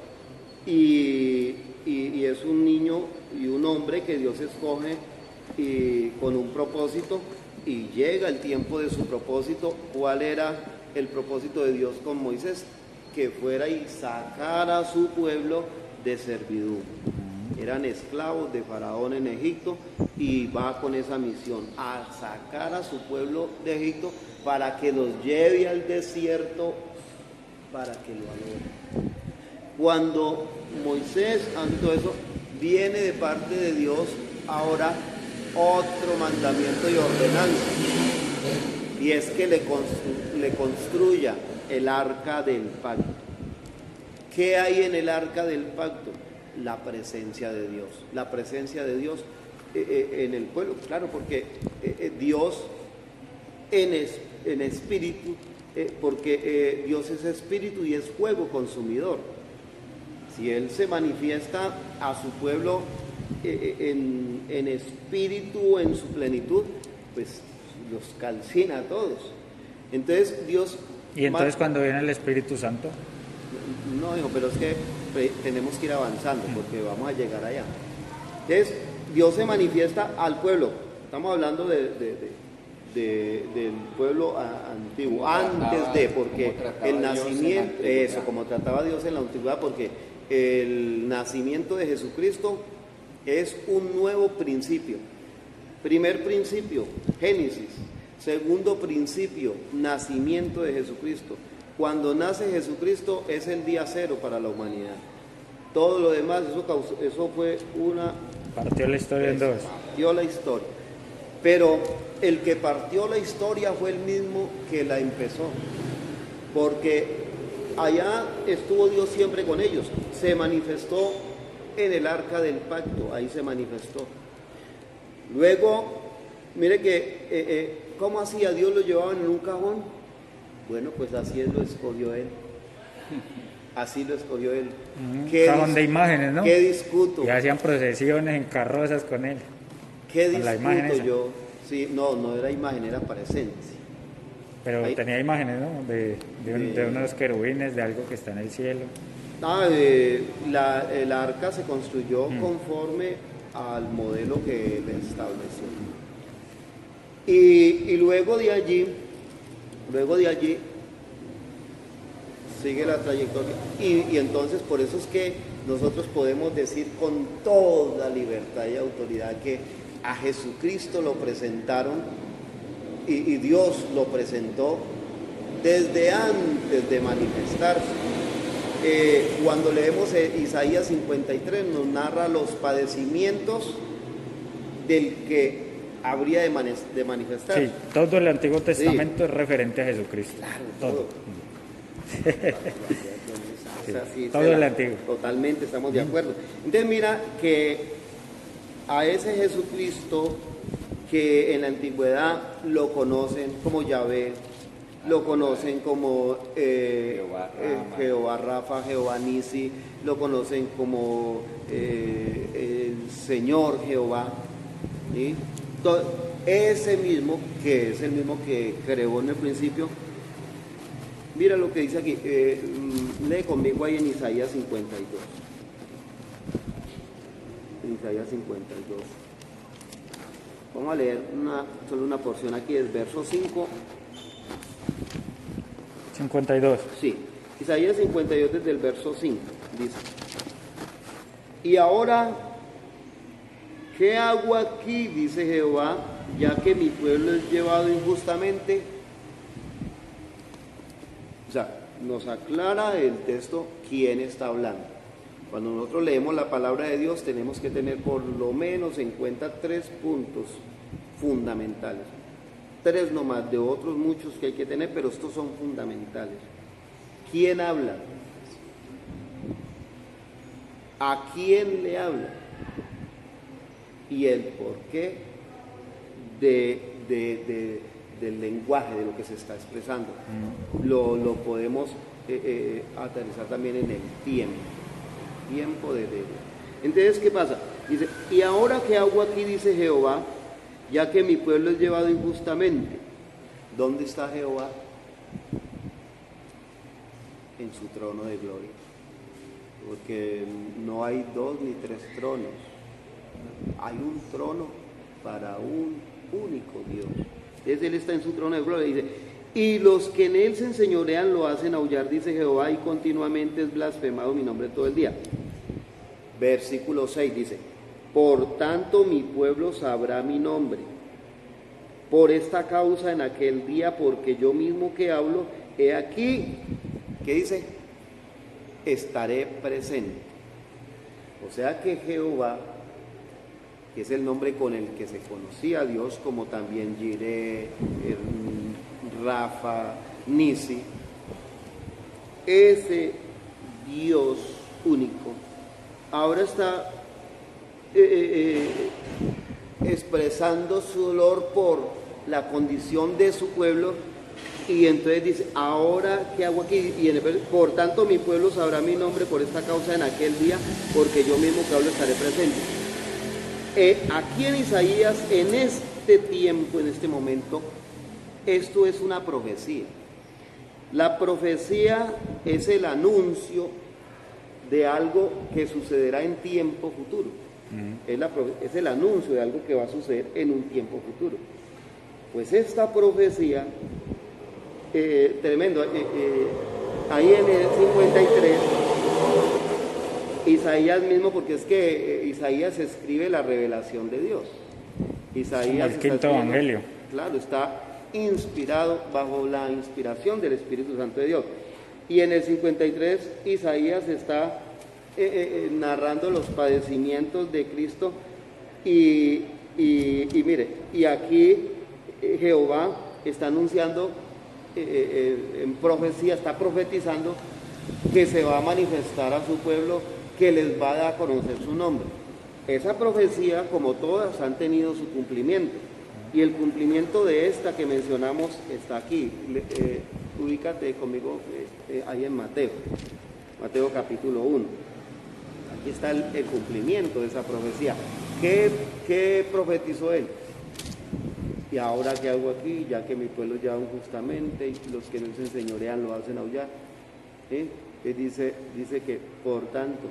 y es un niño y un hombre que Dios escoge y con un propósito, y llega el tiempo de su propósito. ¿Cuál era el propósito de Dios con Moisés? Que fuera y sacara a su pueblo de servidumbre. Eran esclavos de Faraón en Egipto, y va con esa misión, a sacar a su pueblo de Egipto para que los lleve al desierto para que lo adoren. Cuando Moisés hace todo eso, viene de parte de Dios ahora otro mandamiento y ordenanza, y es que le construya el arca del pacto. ¿Qué hay en el arca del pacto? La presencia de Dios. La presencia de Dios en el pueblo, claro, porque Dios en espíritu, porque Dios es espíritu y es fuego consumidor. Si Él se manifiesta a su pueblo en espíritu, en su plenitud, pues los calcina a todos. Entonces Dios... ¿Y entonces cuando viene el Espíritu Santo? No, hijo, pero es que tenemos que ir avanzando porque vamos a llegar allá. Entonces Dios se manifiesta al pueblo. Estamos hablando del pueblo antiguo, antes de, porque el nacimiento, eso, como trataba Dios en la antigüedad, porque el nacimiento de Jesucristo es un nuevo principio. Primer principio, Génesis. Segundo principio, nacimiento de Jesucristo. Cuando nace Jesucristo es el día cero para la humanidad. Todo lo demás, eso fue partió la historia en dos. Partió la historia. Pero el que partió la historia fue el mismo que la empezó. Porque allá estuvo Dios siempre con ellos. Se manifestó en el arca del pacto, ahí se manifestó. Luego, mire que, ¿cómo hacía? Dios lo llevaban en un cajón. Bueno, pues así lo escogió Él. Así lo escogió Él. Un cajón de imágenes, ¿no? ¿Qué discuto? Y hacían procesiones en carrozas con Él. ¿Qué con la imagen discuto esa. yo? Sí, no era imagen, era presencia. Pero Ahí. tenía imágenes, ¿no? De unos querubines, de algo que está en el cielo. El arca se construyó conforme al modelo que Él estableció. Y luego de allí sigue la trayectoria. Y entonces por eso es que nosotros podemos decir con toda libertad y autoridad que a Jesucristo lo presentaron y Dios lo presentó desde antes de manifestarse. Cuando leemos Isaías 53 nos narra los padecimientos del que habría de manifestarse. Sí, todo el Antiguo Testamento es referente a Jesucristo. Claro, todo. O sea, sí, todo el Antiguo. Totalmente, estamos de acuerdo. Entonces mira que a ese Jesucristo que en la antigüedad lo conocen como Yahvé, lo conocen como Jehová Rafa, Jehová Nisi, lo conocen como el Señor Jehová, ¿sí? Ese mismo, que es el mismo que creó en el principio. Mira lo que dice aquí, lee conmigo ahí en Isaías 52. Isaías 52. Vamos a leer solo una porción aquí, del verso 5. 52. Sí, Isaías 52 desde el verso 5, dice: y ahora, ¿qué hago aquí? Dice Jehová, ya que mi pueblo es llevado injustamente. O sea, nos aclara el texto quién está hablando. Cuando nosotros leemos la palabra de Dios tenemos que tener por lo menos en cuenta 3 puntos fundamentales. 3 nomás, de otros muchos que hay que tener, pero estos son fundamentales. ¿Quién habla? ¿A quién le habla? Y el porqué del lenguaje, de lo que se está expresando. Lo podemos aterrizar también en el tiempo de Dios. Entonces, ¿qué pasa? Dice, y ahora ¿qué hago aquí? Dice Jehová, ya que mi pueblo es llevado injustamente. ¿Dónde está Jehová? En su trono de gloria. Porque no hay 2 ni 3 tronos. Hay un trono para un único Dios. Entonces Él está en su trono de gloria. Dice, y los que en Él se enseñorean lo hacen aullar, dice Jehová, y continuamente es blasfemado mi nombre todo el día. Versículo 6 dice, por tanto mi pueblo sabrá mi nombre. Por esta causa en aquel día, porque yo mismo que hablo, he aquí, ¿qué dice? Estaré presente. O sea que Jehová, que es el nombre con el que se conocía a Dios, como también Jireh, Rafa, Nisi, ese Dios único, ahora está expresando su dolor por la condición de su pueblo, y entonces dice, ahora ¿qué hago aquí? Y en el verso, por tanto mi pueblo sabrá mi nombre por esta causa en aquel día, porque yo mismo que hablo estaré presente. Aquí en Isaías, en este tiempo, en este momento, esto es una profecía. La profecía es el anuncio de algo que sucederá en tiempo futuro. Es el anuncio de algo que va a suceder en un tiempo futuro. Pues esta profecía, tremendo, ahí en el 53, Isaías mismo, porque es que Isaías escribe la revelación de Dios. Isaías, el quinto evangelio. Claro, está inspirado bajo la inspiración del Espíritu Santo de Dios. Y en el 53 Isaías está narrando los padecimientos de Cristo y mire, y aquí Jehová está anunciando en profecía, está profetizando que se va a manifestar a su pueblo, que les va a dar a conocer su nombre. Esa profecía, como todas, han tenido su cumplimiento. Y el cumplimiento de esta que mencionamos está aquí. Ubícate conmigo ahí en Mateo capítulo 1. Aquí está el cumplimiento de esa profecía. ¿Qué profetizó él? Y ahora ¿qué hago aquí? Ya que mi pueblo ya justamente, y los que no se enseñorean lo hacen aullar. Dice que, por tanto,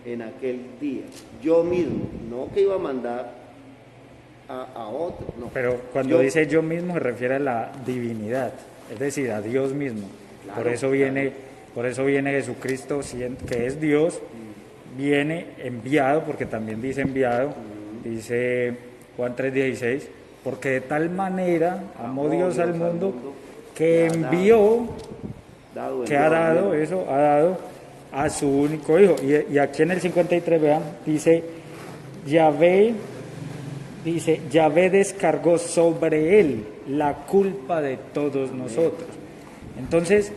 en aquel día, yo mismo, no que iba a mandar a otro, no. Pero cuando dice yo mismo se refiere a la divinidad, es decir, a Dios mismo. Claro, por eso viene Por eso viene Jesucristo, que es Dios, viene enviado, porque también dice enviado, dice Juan 3:16, porque de tal manera amó Dios al mundo que envió, que ha dado a su único hijo. Y aquí en el 53, vean, dice Yahvé descargó sobre él la culpa de todos nosotros. Entonces,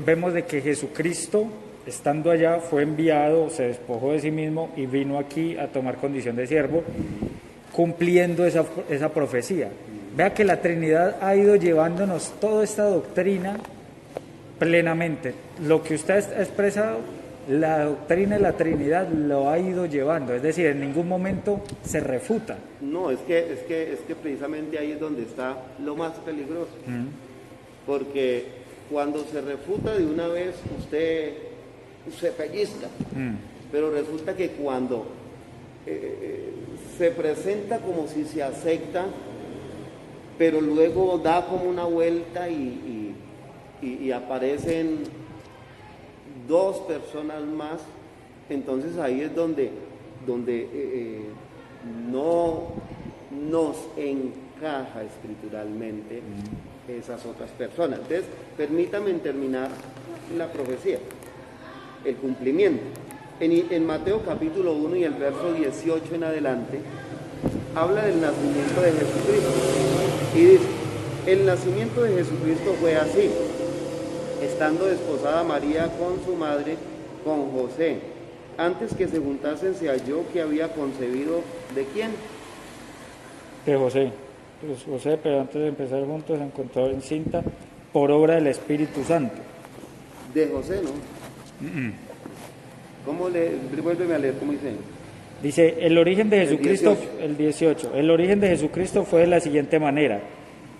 vemos de que Jesucristo, estando allá, fue enviado, se despojó de sí mismo y vino aquí a tomar condición de siervo, cumpliendo esa profecía. Vea que la Trinidad ha ido llevándonos toda esta doctrina plenamente. Lo que usted ha expresado, la doctrina de la Trinidad lo ha ido llevando, es decir, en ningún momento se refuta. No, es que precisamente ahí es donde está lo más peligroso. Porque cuando se refuta de una vez, usted se pellizca. Pero resulta que cuando se presenta como si se acepta, pero luego da como una vuelta y aparecen dos personas más, entonces ahí es donde no nos encaja escrituralmente esas otras personas. Entonces, permítame terminar la profecía, el cumplimiento. En Mateo capítulo 1 y el verso 18 en adelante, habla del nacimiento de Jesucristo. Y dice, el nacimiento de Jesucristo fue así: estando desposada María con su madre, con José, antes que se juntasen se halló que había concebido ¿de quién? De José. Pues José, pero antes de empezar juntos, se encontró encinta por obra del Espíritu Santo. De José, ¿no? ¿Cómo vuélveme a leer cómo dice? Dice, el origen de Jesucristo, 18. el 18, el origen de Jesucristo fue de la siguiente manera.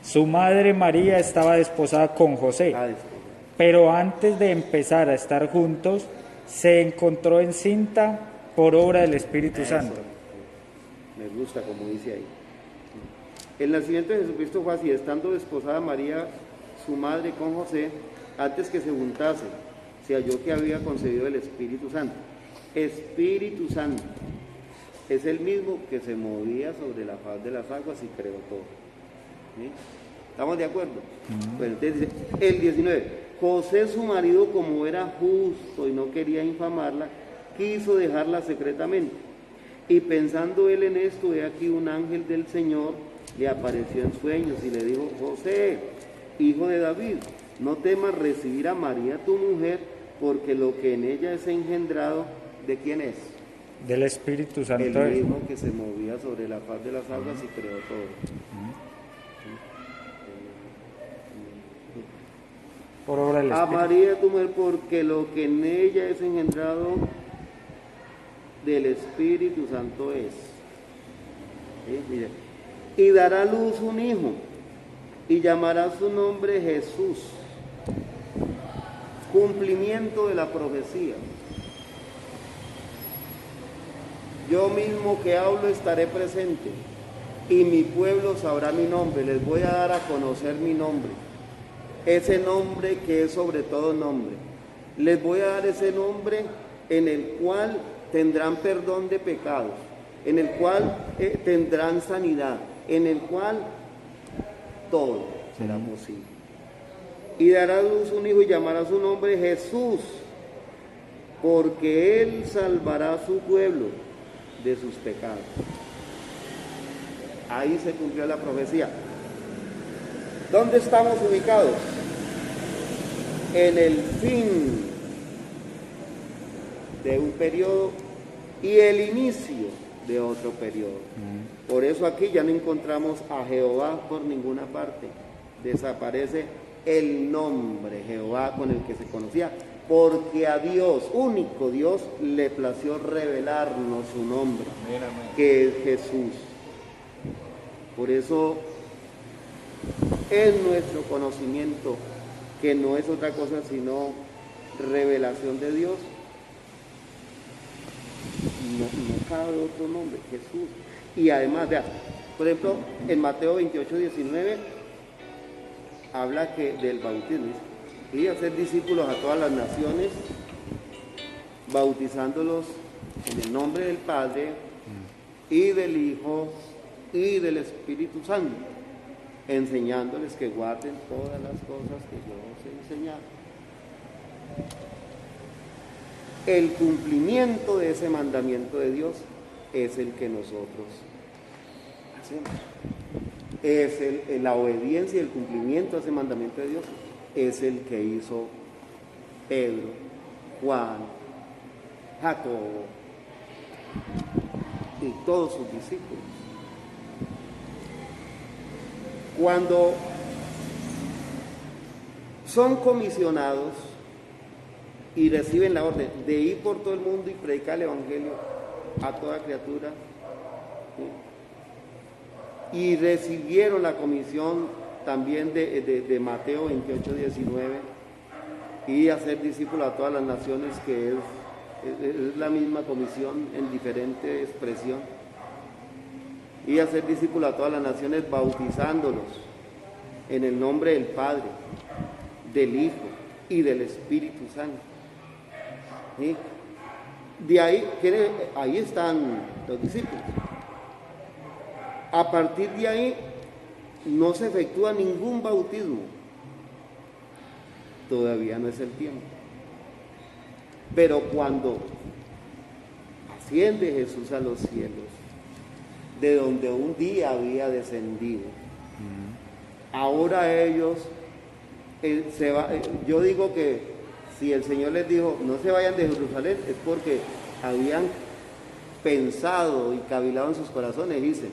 Su madre María estaba desposada con José, pero antes de empezar a estar juntos, se encontró encinta por obra del Espíritu Santo. Me gusta como dice ahí. El nacimiento de Jesucristo fue así: estando desposada María, su madre, con José, antes que se juntasen, se halló que había concebido el Espíritu Santo. Espíritu Santo es el mismo que se movía sobre la faz de las aguas y creó todo. ¿Sí? ¿Estamos de acuerdo? Bueno, entonces dice, el 19, José su marido, como era justo y no quería infamarla, quiso dejarla secretamente. Y pensando él en esto, he aquí un ángel del Señor le apareció en sueños y le dijo: José, hijo de David, no temas recibir a María tu mujer, porque lo que en ella es engendrado, ¿de quién es? Del Espíritu Santo. El mismo que se movía sobre la faz de las aguas y creó todo. Por obra del A Espíritu. María tu mujer, porque lo que en ella es engendrado del Espíritu Santo es. ¿Sí? Mire. Y dará a luz un hijo, y llamará su nombre Jesús. Cumplimiento de la profecía. Yo mismo que hablo estaré presente, y mi pueblo sabrá mi nombre. Les voy a dar a conocer mi nombre, ese nombre que es sobre todo nombre. Les voy a dar ese nombre en el cual tendrán perdón de pecados, en el cual tendrán sanidad, en el cual todo será posible. Y dará a luz un hijo y llamará su nombre Jesús, porque él salvará a su pueblo de sus pecados. Ahí se cumplió la profecía. ¿Dónde estamos ubicados? En el fin de un periodo y el inicio de otro periodo. Por eso aquí ya no encontramos a Jehová por ninguna parte. Desaparece el nombre Jehová con el que se conocía, porque a Dios, único Dios, le plació revelarnos su nombre, que es Jesús. Por eso es nuestro conocimiento, que no es otra cosa sino revelación de Dios. No cabe otro nombre, Jesús. Y además, vea, por ejemplo, en Mateo 28:19 habla que del bautismo, y hacer discípulos a todas las naciones, bautizándolos en el nombre del Padre y del Hijo y del Espíritu Santo, enseñándoles que guarden todas las cosas que yo os he enseñado. El cumplimiento de ese mandamiento de Dios es el que nosotros hacemos. La obediencia y el cumplimiento a ese mandamiento de Dios es el que hizo Pedro, Juan, Jacobo y todos sus discípulos. Cuando son comisionados y reciben la orden de ir por todo el mundo y predicar el Evangelio a toda criatura, ¿sí? Y recibieron la comisión también de Mateo 28, 19, y hacer discípulos a todas las naciones, que es la misma comisión en diferente expresión, y hacer discípulos a todas las naciones, bautizándolos en el nombre del Padre, del Hijo y del Espíritu Santo. ¿Sí? De ahí, ahí están los discípulos. A partir de ahí no se efectúa ningún bautismo. Todavía no es el tiempo. Pero cuando asciende Jesús a los cielos, de donde un día había descendido, ahora ellos yo digo que si el Señor les dijo no se vayan de Jerusalén, es porque habían pensado y cavilado en sus corazones, dicen,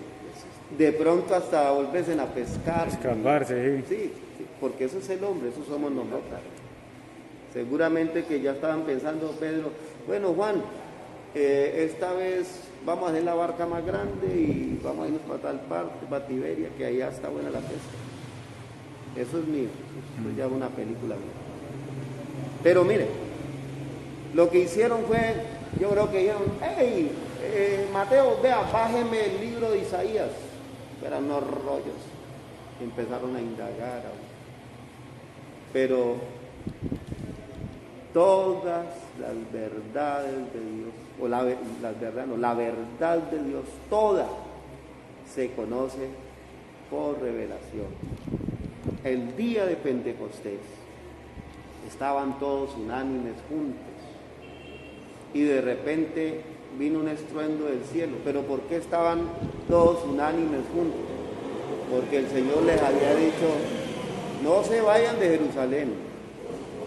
de pronto hasta volverse a pescar, escaparse, sí, porque eso es el hombre, eso somos nosotros. Seguramente que ya estaban pensando, Pedro, bueno, Juan, esta vez vamos a hacer la barca más grande y vamos a irnos para tal parte, para Tiberia, que allá está buena la pesca. Eso es mío, eso es ya una película mía. Pero mire, lo que hicieron fue, yo creo que dijeron, hey, Mateo, vea, bájeme el libro de Isaías. Eran unos rollos. Empezaron a indagar. Pero todas las verdades de Dios, o la verdad de Dios, toda se conoce por revelación. El día de Pentecostés estaban todos unánimes juntos y de repente vino un estruendo del cielo. ¿Pero por qué estaban todos unánimes juntos? Porque el Señor les había dicho, no se vayan de Jerusalén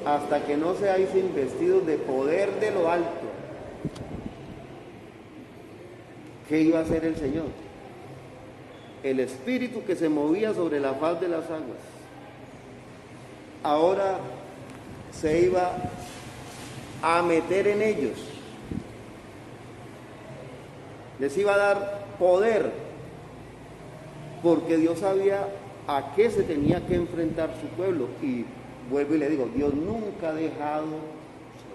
hasta que no seáis investidos de poder de lo alto. ¿Qué iba a hacer el Señor? El Espíritu que se movía sobre la faz de las aguas, ahora se iba a meter en ellos, les iba a dar poder, porque Dios sabía a qué se tenía que enfrentar su pueblo. Y vuelvo y le digo, Dios nunca ha dejado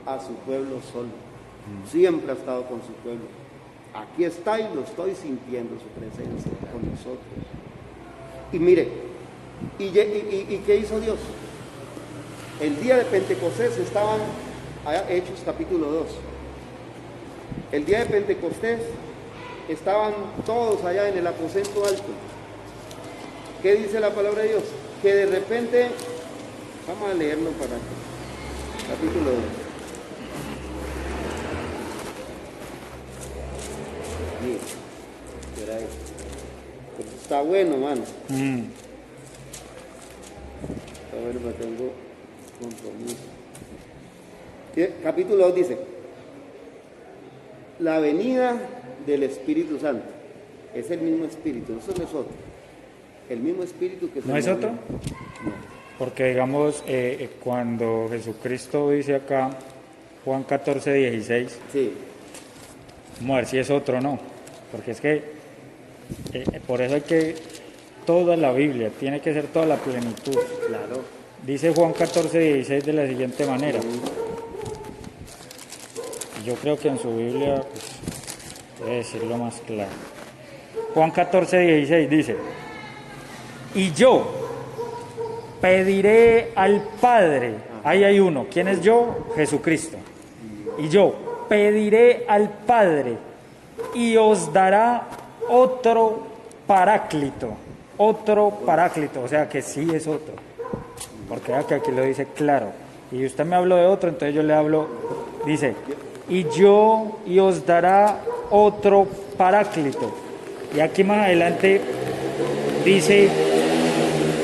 a su pueblo solo, siempre ha estado con su pueblo. Aquí está y lo estoy sintiendo, su presencia con nosotros. Y mire, ¿y qué hizo Dios? El día de Pentecostés estaban, Hechos capítulo 2, el día de Pentecostés estaban todos allá en el aposento alto. ¿Qué dice la palabra de Dios? Que de repente, vamos a leerlo para acá, capítulo 2. Mira, espera ahí. Pues está bueno, mano. A ver, me tengo compromiso. Capítulo 2 dice, la venida del Espíritu Santo. Es el mismo Espíritu, eso no es otro. El mismo Espíritu que se ¿No es otro? No. Porque digamos, cuando Jesucristo dice acá, Juan 14, 16, Sí. vamos a ver si es otro o no. Porque es que, por eso hay que, toda la Biblia, tiene que ser toda la plenitud. Claro. Dice Juan 14, 16 de la siguiente manera. Yo creo que en su Biblia pues, debe decirlo más claro. Juan 14, 16 dice, y yo pediré al Padre ahí hay uno. ¿Quién es yo? Jesucristo. Y yo pediré al Padre y os dará otro paráclito. Otro paráclito, o sea que sí es otro. Porque vea que aquí lo dice claro. Y usted me habló de otro, entonces yo le hablo, dice, y os dará otro paráclito. Y aquí más adelante dice,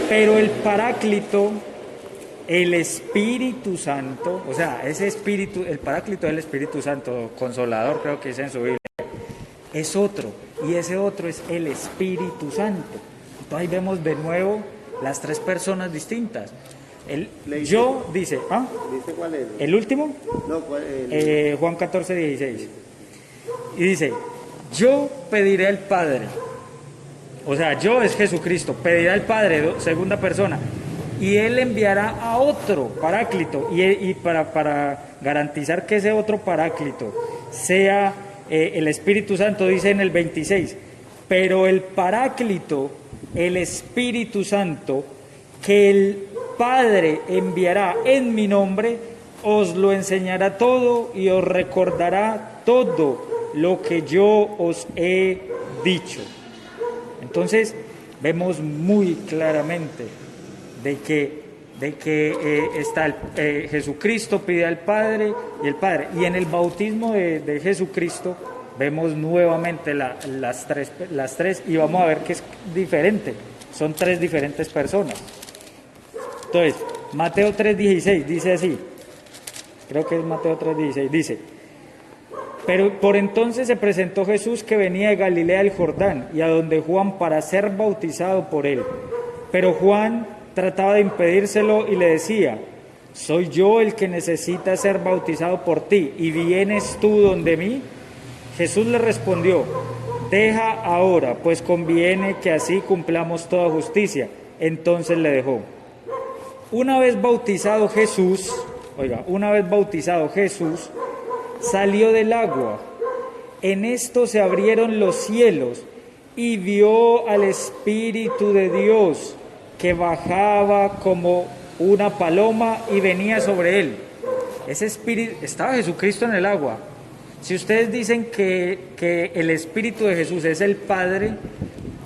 pero el paráclito, el Espíritu Santo, o sea, ese Espíritu, el paráclito del Espíritu Santo, consolador creo que dice en su Biblia, es otro, y ese otro es el Espíritu Santo. Entonces ahí vemos de nuevo las tres personas distintas. Yo dice, ¿ah? ¿Dice cuál es? ¿El último? No, ¿cuál es? Juan 14, 16. Y dice, yo pediré al Padre, o sea, yo es Jesucristo, pediré al Padre, segunda persona, y Él enviará a otro paráclito, y para garantizar que ese otro paráclito sea el Espíritu Santo, dice en el 26, pero el paráclito, el Espíritu Santo, que el Padre enviará en mi nombre, os lo enseñará todo y os recordará todo lo que yo os he dicho. Entonces vemos muy claramente de que está Jesucristo pide al Padre y el Padre. Y en el bautismo de Jesucristo vemos nuevamente las tres y vamos a ver que es diferente. Son tres diferentes personas. Entonces, Mateo 3:16 dice así, creo que es Mateo 3:16, dice, pero por entonces se presentó Jesús que venía de Galilea del Jordán y a donde Juan para ser bautizado por él. Pero Juan trataba de impedírselo y le decía, ¿soy yo el que necesita ser bautizado por ti y vienes tú donde mí? Jesús le respondió, deja ahora, pues conviene que así cumplamos toda justicia. Entonces le dejó. Una vez bautizado Jesús, salió del agua. En esto se abrieron los cielos y vio al Espíritu de Dios que bajaba como una paloma y venía sobre él. Ese Espíritu, estaba Jesucristo en el agua. Si ustedes dicen que el Espíritu de Jesús es el Padre,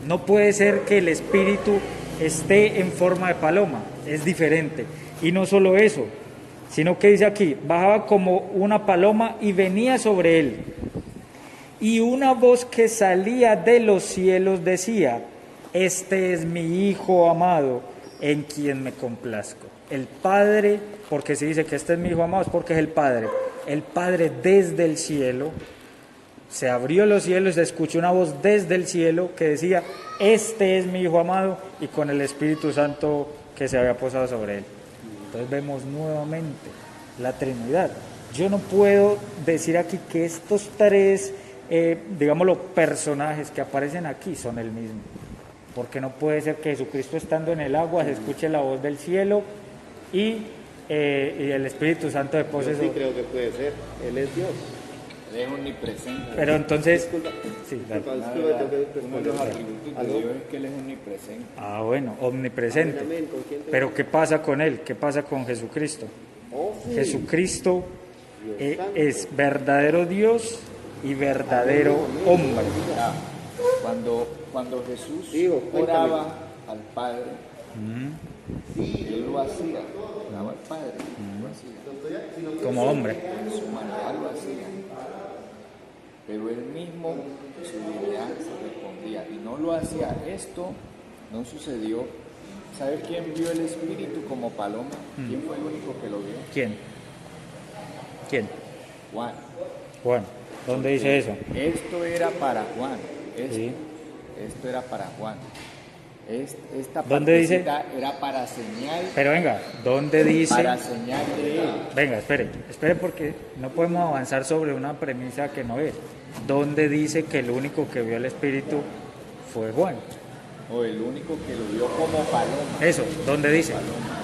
no puede ser que el Espíritu esté en forma de paloma, es diferente. Y no solo eso, sino que dice aquí, bajaba como una paloma y venía sobre él. Y una voz que salía de los cielos decía, este es mi Hijo amado, en quien me complazco. El Padre, porque se dice que este es mi Hijo amado, es porque es el Padre. El Padre desde el cielo, se abrió los cielos, se escuchó una voz desde el cielo que decía, este es mi Hijo amado, y con el Espíritu Santo que se había posado sobre él. Entonces vemos nuevamente la Trinidad. Yo no puedo decir aquí que estos tres, digámoslo, personajes que aparecen aquí son el mismo. Porque no puede ser que Jesucristo estando en el agua se escuche la voz del cielo y el Espíritu Santo de pose. Yo sí creo que puede ser. Él es Dios. Él es omnipresente. Pero entonces... Disculpa. Sí, dale. Uno de los atributos de Dios es que Él es omnipresente. Ah, bueno, omnipresente. Amén. ¿Con quién te- Pero ¿qué pasa con él? ¿Qué pasa con Jesucristo? Oh, sí. Jesucristo Dios santo. es verdadero Dios y verdadero hombre. Ya, cuando Jesús Digo, cuéntame. oraba al Padre, Él lo hacía, oraba al Padre, lo hacía. Como hombre. En su humanidad lo hacía. Pero Él mismo, su divinidad, se respondía. Y no lo hacía. Esto no sucedió. ¿Sabes quién vio el Espíritu como paloma? ¿Quién fue el único que lo vio? ¿Quién? Juan. Juan. ¿Dónde dice eso? Esto era para Juan. Sí. Esto era para Juan. Esta ¿Dónde dice? partecita era para señal, Pero venga, ¿dónde dice? para señal de él. Venga, espere porque no podemos avanzar sobre una premisa que no es. ¿Dónde dice que el único que vio el Espíritu fue Juan? O el único que lo vio como paloma. Eso, ¿dónde dice? Paloma.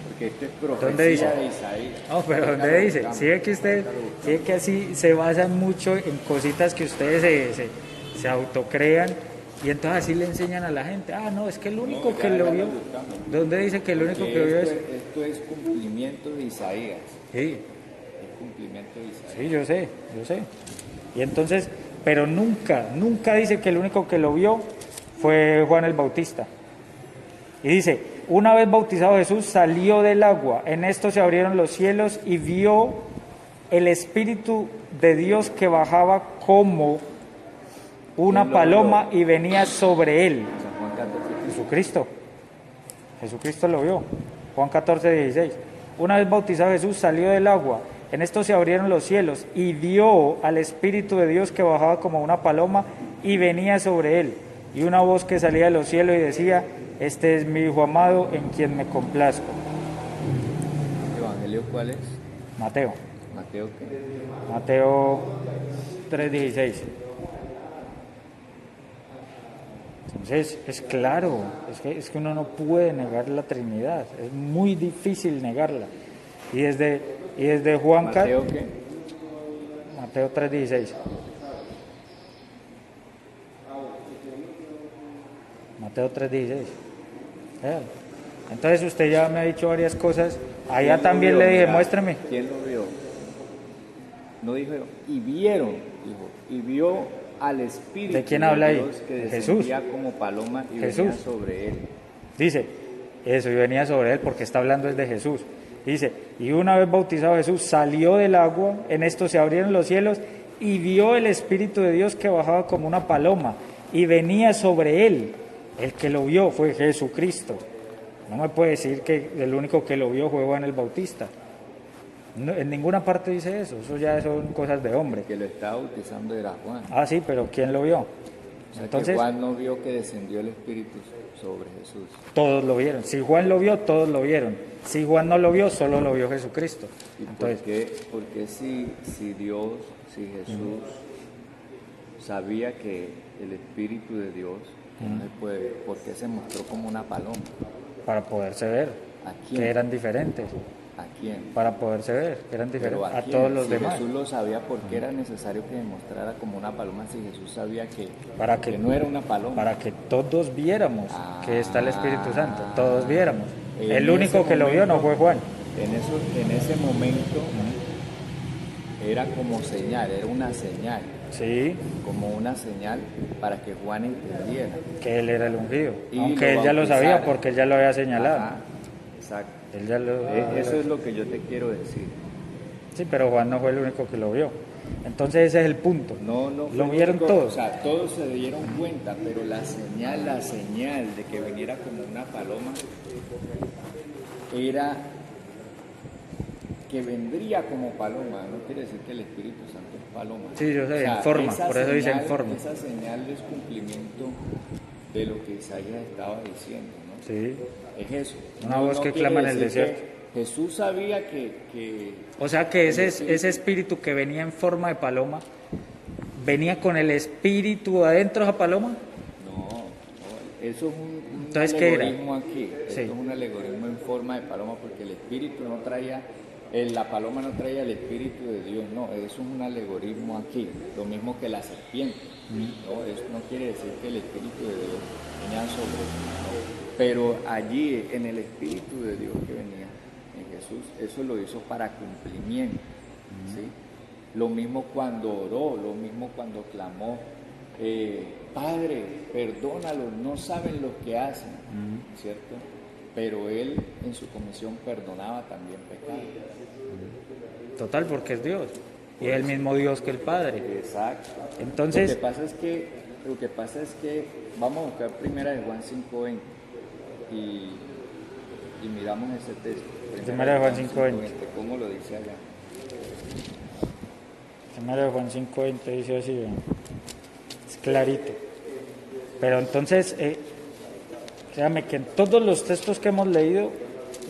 Porque esto es profecía ¿Dónde dice? de Isaías. No, pero ¿dónde dice? Sigue que así se basan mucho en cositas que ustedes se autocrean Y entonces así le enseñan a la gente, no, es que el único que lo vio, ¿dónde dice que el único que vio es? Esto es cumplimiento de Isaías. Sí, Es cumplimiento de Isaías. sí, yo sé. Y entonces, pero nunca dice que el único que lo vio fue Juan el Bautista. Y dice, una vez bautizado Jesús salió del agua, en esto se abrieron los cielos y vio el Espíritu de Dios que bajaba como una paloma y venía sobre él. San Juan 14. Jesucristo lo vio. Juan 14:16. Una vez bautizado Jesús salió del agua, en esto se abrieron los cielos y vio al Espíritu de Dios que bajaba como una paloma y venía sobre él. Y una voz que salía de los cielos y decía, este es mi Hijo amado en quien me complazco. ¿Evangelio cuál es? Mateo. ¿Mateo qué? Mateo 3:16. Entonces, es claro, es que uno no puede negar la Trinidad, es muy difícil negarla. Y desde Juan ¿Mateo qué? Mateo 3:16. Mateo 3:16. Entonces usted ya me ha dicho varias cosas, allá también le dije, muéstrame. ¿Quién lo vio? No dijo, y vieron, dijo, y vio al Espíritu ¿De quién habla ahí? Dios que Jesús. descendía como paloma y Jesús. venía sobre él. Dice, eso, y venía sobre él porque está hablando es de Jesús. Dice, y una vez bautizado Jesús salió del agua, en esto se abrieron los cielos y vio el Espíritu de Dios que bajaba como una paloma y venía sobre él. El que lo vio fue Jesucristo. No me puede decir que el único que lo vio fue Juan el Bautista. No, en ninguna parte dice eso ya son cosas de hombre. Que lo estaba bautizando era Juan. Sí, pero ¿quién lo vio? O sea, Entonces, que Juan no vio que descendió el Espíritu sobre Jesús. todos lo vieron. Si Juan lo vio, todos lo vieron. Si Juan no lo vio, solo lo vio Jesucristo. ¿Y Entonces, por qué si Jesús sabía que el Espíritu de Dios, ¿por qué se mostró como una paloma? para poderse ver, ¿A quién? que eran diferentes. ¿A quién? Para poderse ver, que eran Pero diferentes a quién? todos los Si demás. Jesús lo sabía, ¿por qué era necesario que demostrara como una paloma si Jesús sabía que no era una paloma? Para que todos viéramos que está el Espíritu Santo, todos viéramos. En El único ese que lo vio no momento- fue Juan. En ese momento era como señal, era una señal, Sí, como una señal para que Juan entendiera. que él era el ungido. Y Aunque lo él ya lo bautizara. sabía porque él ya lo había señalado. Ajá, exacto. Él ya lo, Eso es lo que yo te quiero decir. Sí, pero Juan no fue el único que lo vio. Entonces ese es el punto. No Lo fue vieron único, todos. O sea, todos se dieron cuenta, pero la señal de que viniera como una paloma era que vendría como paloma. No quiere decir que el Espíritu Santo es paloma. Sí, yo sé, en forma, esa por eso dice en forma. Esa señal es cumplimiento de lo que Isaías estaba diciendo, ¿no? Sí. Es eso. Una voz que quiere clama en el decir que desierto. Jesús sabía que O sea que ese espíritu que venía en forma de paloma, venía con el espíritu adentro de esa paloma. No, eso es un Entonces, ¿qué era? alegorismo aquí. Sí. Esto es un alegorismo en forma de paloma porque el espíritu no traía, la paloma no traía el espíritu de Dios, no, eso es un alegorismo aquí, lo mismo que la serpiente. No, eso no quiere decir que el espíritu de Dios venía sobre él, no. Pero allí en el espíritu de Dios que venía en Jesús, eso lo hizo para cumplimiento, ¿sí? Lo mismo cuando oró, lo mismo cuando clamó, Padre, perdónalos, no saben lo que hacen, ¿cierto? Pero Él en su comisión perdonaba también pecados. Total, porque es Dios. Y es el mismo Dios que el Padre. Exacto. Entonces, Lo que pasa es que vamos a buscar primera de Juan 5:20 y miramos ese texto. Primera de Juan 5:20. ¿Cómo lo dice allá? Primero de Juan 5:20 dice así, vean. Es clarito. Pero entonces, créame que en todos los textos que hemos leído,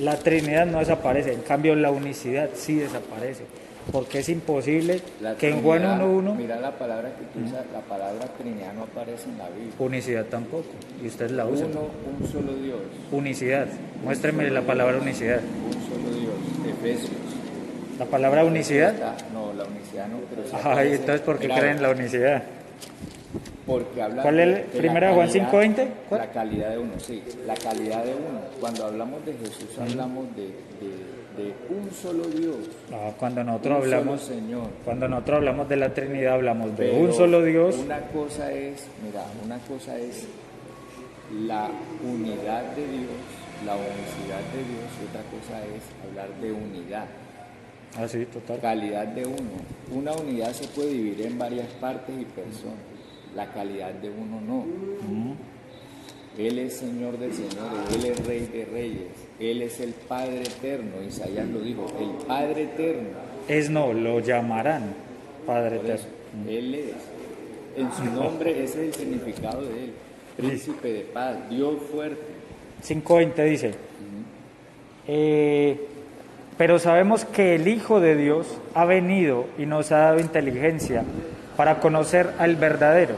la Trinidad no desaparece, en cambio la unicidad sí desaparece, porque es imposible La que en Juan Trinidad, 1:1, mira la palabra que tú usas, la palabra Trinidad no aparece en la Biblia. unicidad tampoco, y ustedes la usan. Un solo Dios, Unicidad, muéstreme la palabra unicidad. un solo Dios. Efesios. La palabra unicidad, No, la unicidad no, pero sí ay, aparece. entonces ¿por qué Mira, creen la unicidad? Porque habla ¿Cuál es primera de Juan 5:20? ¿Cuál? La calidad de uno, sí, la calidad de uno. Cuando hablamos de Jesús hablamos de un solo Dios, No, cuando nosotros un hablamos, solo Señor. cuando nosotros hablamos de la Trinidad, hablamos de Pero un solo Dios. Una cosa es la unidad de Dios, la unicidad de Dios, y otra cosa es hablar de unidad. Ah, sí, total. Calidad de uno. Una unidad se puede dividir en varias partes y personas. La calidad de uno no. Él es Señor de señores, Él es Rey de reyes, Él es el Padre eterno. Isaías lo dijo, el Padre eterno. No, lo llamarán Padre Por eso, eterno. Él es. En su nombre ese es el significado de Él. Príncipe de paz, Dios fuerte. 5:20 dice, pero sabemos que el Hijo de Dios ha venido y nos ha dado inteligencia para conocer al verdadero.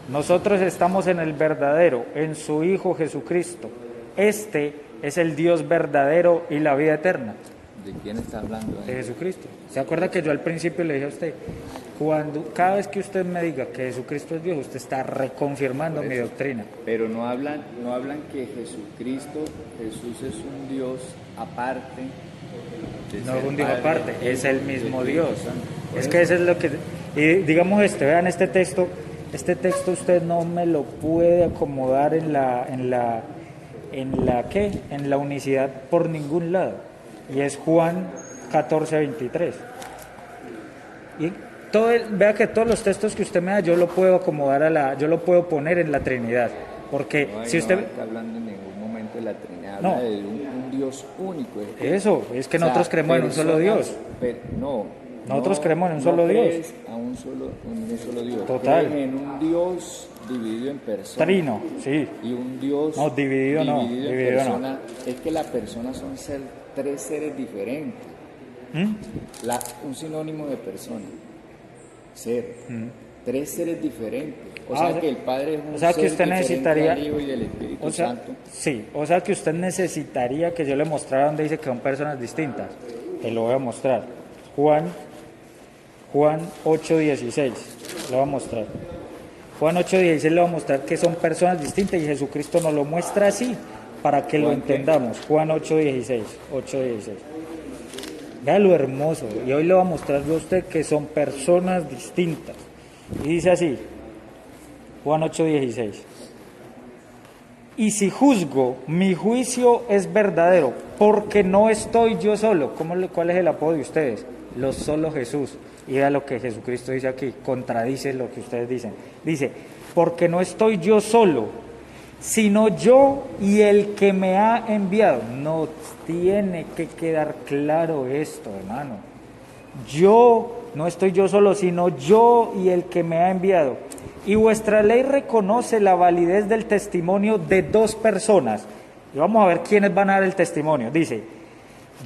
Nosotros estamos en el verdadero, en su Hijo Jesucristo. Este es el Dios verdadero y la vida eterna. ¿De quién está hablando? De Jesucristo. ¿Se acuerda que yo al principio le dije a usted, cada vez que usted me diga que Jesucristo es Dios, usted está reconfirmando mi doctrina? Pero no hablan que Jesucristo, Jesús es un Dios aparte. No es un Dios aparte, es el mismo Dios. Es que eso es lo que... Y digamos vean este texto usted no me lo puede acomodar en la unicidad por ningún lado. Y es Juan 14:23. Y vea que todos los textos que usted me da yo lo puedo acomodar yo lo puedo poner en la Trinidad. Porque si usted... No está hablando en ningún momento de la Trinidad, no, habla de un Dios único. Eso, es que nosotros creemos en un solo Dios. Nosotros creemos en un solo Dios. En un solo Dios. Total. Creen en un Dios dividido en personas. Trino, sí. Y un Dios dividido en no. Es que las personas son tres seres diferentes. Un sinónimo de persona. Ser. Tres seres diferentes. O sea que el Padre es un ser que usted necesitaría, del Hijo y del Espíritu Santo. Sí, o sea que usted necesitaría que yo le mostrara donde dice que son personas distintas. Te lo voy a mostrar. Juan 8:16, le voy a mostrar. Juan 8:16 le voy a mostrar que son personas distintas y Jesucristo nos lo muestra así para que lo entendamos. Juan 8:16. Vea lo hermoso. Y hoy le voy a mostrar a usted que son personas distintas. Y dice así, Juan 8:16. Y si juzgo, mi juicio es verdadero, porque no estoy yo solo. ¿Cuál es el apodo de ustedes? Los solo Jesús. Y vea lo que Jesucristo dice aquí, contradice lo que ustedes dicen. Dice, porque no estoy yo solo, sino yo y el que me ha enviado. No tiene que quedar claro esto, hermano. No estoy yo solo, sino yo y el que me ha enviado. Y vuestra ley reconoce la validez del testimonio de dos personas. Y vamos a ver quiénes van a dar el testimonio. Dice,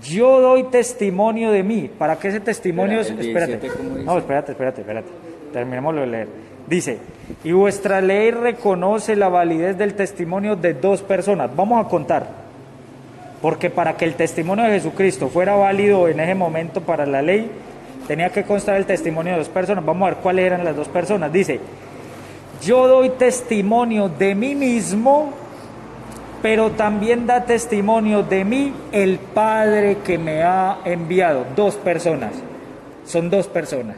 yo doy testimonio de mí. ¿Para qué ese testimonio? Espérate. No, espérate. Terminémoslo de leer. Dice, y vuestra ley reconoce la validez del testimonio de dos personas. Vamos a contar. Porque para que el testimonio de Jesucristo fuera válido en ese momento para la ley, tenía que constar el testimonio de dos personas. Vamos a ver cuáles eran las dos personas. Dice, yo doy testimonio de mí mismo, pero también da testimonio de mí el Padre que me ha enviado. Dos personas. Son dos personas.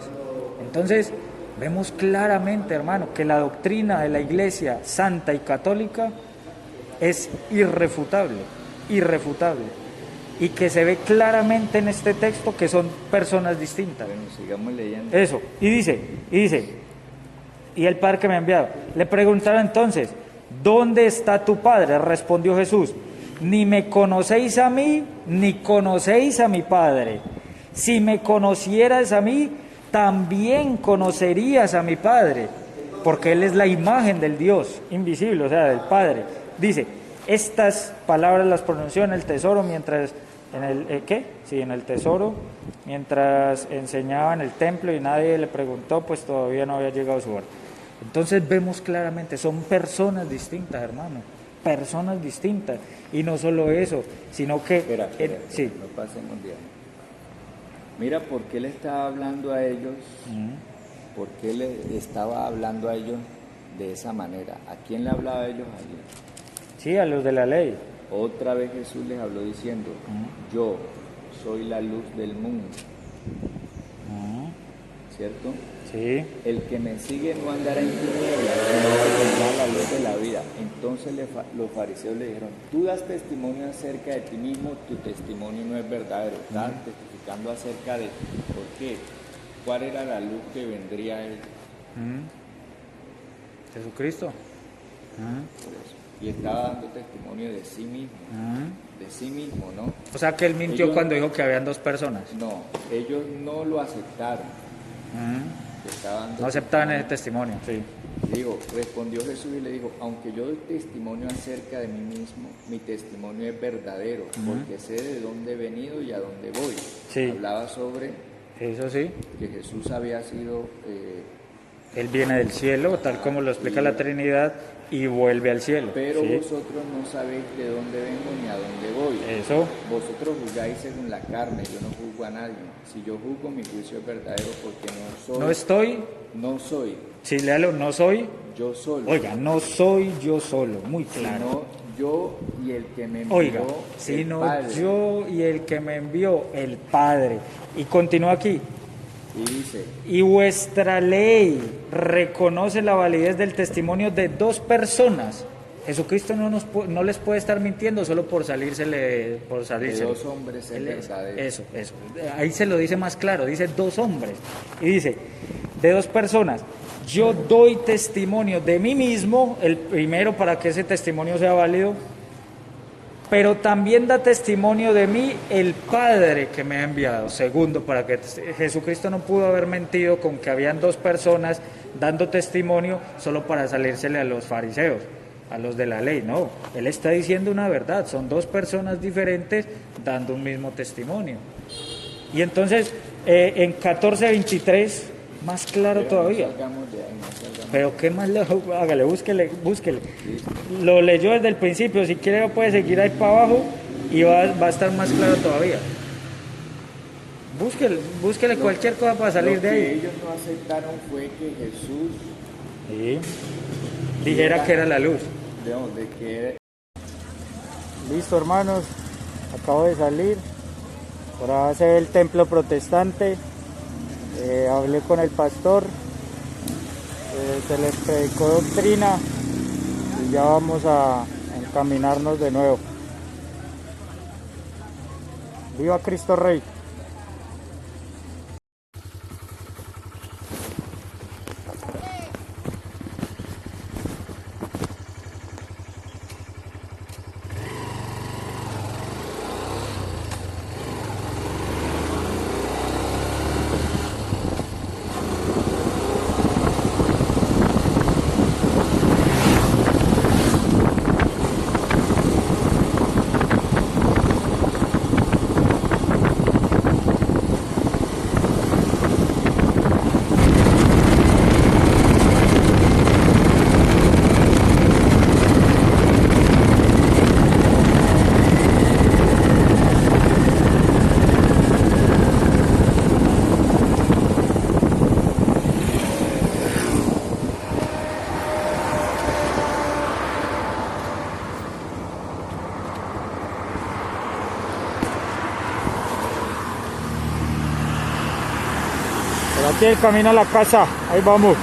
Entonces, vemos claramente, hermano, que la doctrina de la Iglesia Santa y Católica es irrefutable. Y que se ve claramente en este texto que son personas distintas. Bueno, sigamos leyendo. Eso, y dice, y el Padre que me ha enviado. Le preguntaron entonces, ¿dónde está tu Padre? Respondió Jesús, ni me conocéis a mí, ni conocéis a mi Padre. Si me conocieras a mí, también conocerías a mi Padre, porque Él es la imagen del Dios invisible, o sea, del Padre. Dice, estas palabras las pronunció en el tesoro mientras, en el tesoro, mientras enseñaba en el templo y nadie le preguntó, pues todavía no había llegado su hora. Entonces vemos claramente, son personas distintas, hermano, personas distintas. Y no solo eso, sino que... Espera, sí. No pasen un día. Mira por qué le estaba hablando a ellos, por qué le estaba hablando a ellos de esa manera. ¿A quién le hablaba a ellos allí? Sí, a los de la ley. Otra vez Jesús les habló diciendo, yo soy la luz del mundo, ¿cierto? Sí. El que me sigue no andará en tinieblas, sino que tendrá la luz de la vida. Entonces los fariseos le dijeron, tú das testimonio acerca de ti mismo, tu testimonio no es verdadero. Estaban testificando acerca de por qué, cuál era la luz que vendría a él. Jesucristo. Por eso. Y estaba dando testimonio de sí mismo, ¿no? O sea que él mintió Ellos- cuando dijo que habían dos personas. No, ellos no lo aceptaron. Estaba dando No aceptaban ese testimonio. testimonio, sí. Digo, respondió Jesús y le dijo, aunque yo doy testimonio acerca de mí mismo, mi testimonio es verdadero, porque sé de dónde he venido y a dónde voy. Sí. Hablaba sobre Eso sí. que Jesús había sido, Él viene del cielo, tal como lo explica la Trinidad, y vuelve al cielo. pero ¿sí? vosotros no sabéis de dónde vengo ni a dónde voy. Eso. Vosotros juzgáis según la carne, yo no juzgo a nadie. Si yo juzgo, mi juicio es verdadero, porque No soy. soy, Sí, léalo, no soy. yo solo. Oiga, no soy yo solo, muy claro. Sino yo y el que me envió, Oiga, el sino Padre. yo y el que me envió, el Padre. Y continúa aquí. Y dice, Y vuestra ley reconoce la validez del testimonio de dos personas. Jesucristo no les puede estar mintiendo solo por salírsele. de dos hombres es Él es- verdadero. Eso. Ahí se lo dice más claro, dice dos hombres. Y dice, de dos personas, yo doy testimonio de mí mismo, el primero para que ese testimonio sea válido, pero también da testimonio de mí el Padre que me ha enviado. Segundo, para que Jesucristo no pudo haber mentido con que habían dos personas dando testimonio solo para salírsele a los fariseos, a los de la ley. No, Él está diciendo una verdad, son dos personas diferentes dando un mismo testimonio. Y entonces, en 14:23, más claro Pero todavía. No salgamos de ahí, no salgamos. Pero qué más hágale, búsquele. Lo leyó desde el principio, si quiere puede seguir ahí para abajo y va a estar más claro todavía. Búsquele cualquier cosa para salir Lo de que ahí. ellos no aceptaron fue que Jesús, Sí. Dijera que era la luz. de que era Listo, hermanos, acabo de salir. Ahora se ve el templo protestante. Hablé con el pastor. Se les predicó doctrina y ya vamos a encaminarnos de nuevo. ¡Viva Cristo Rey! Por aquí el camino a la casa, ahí vamos.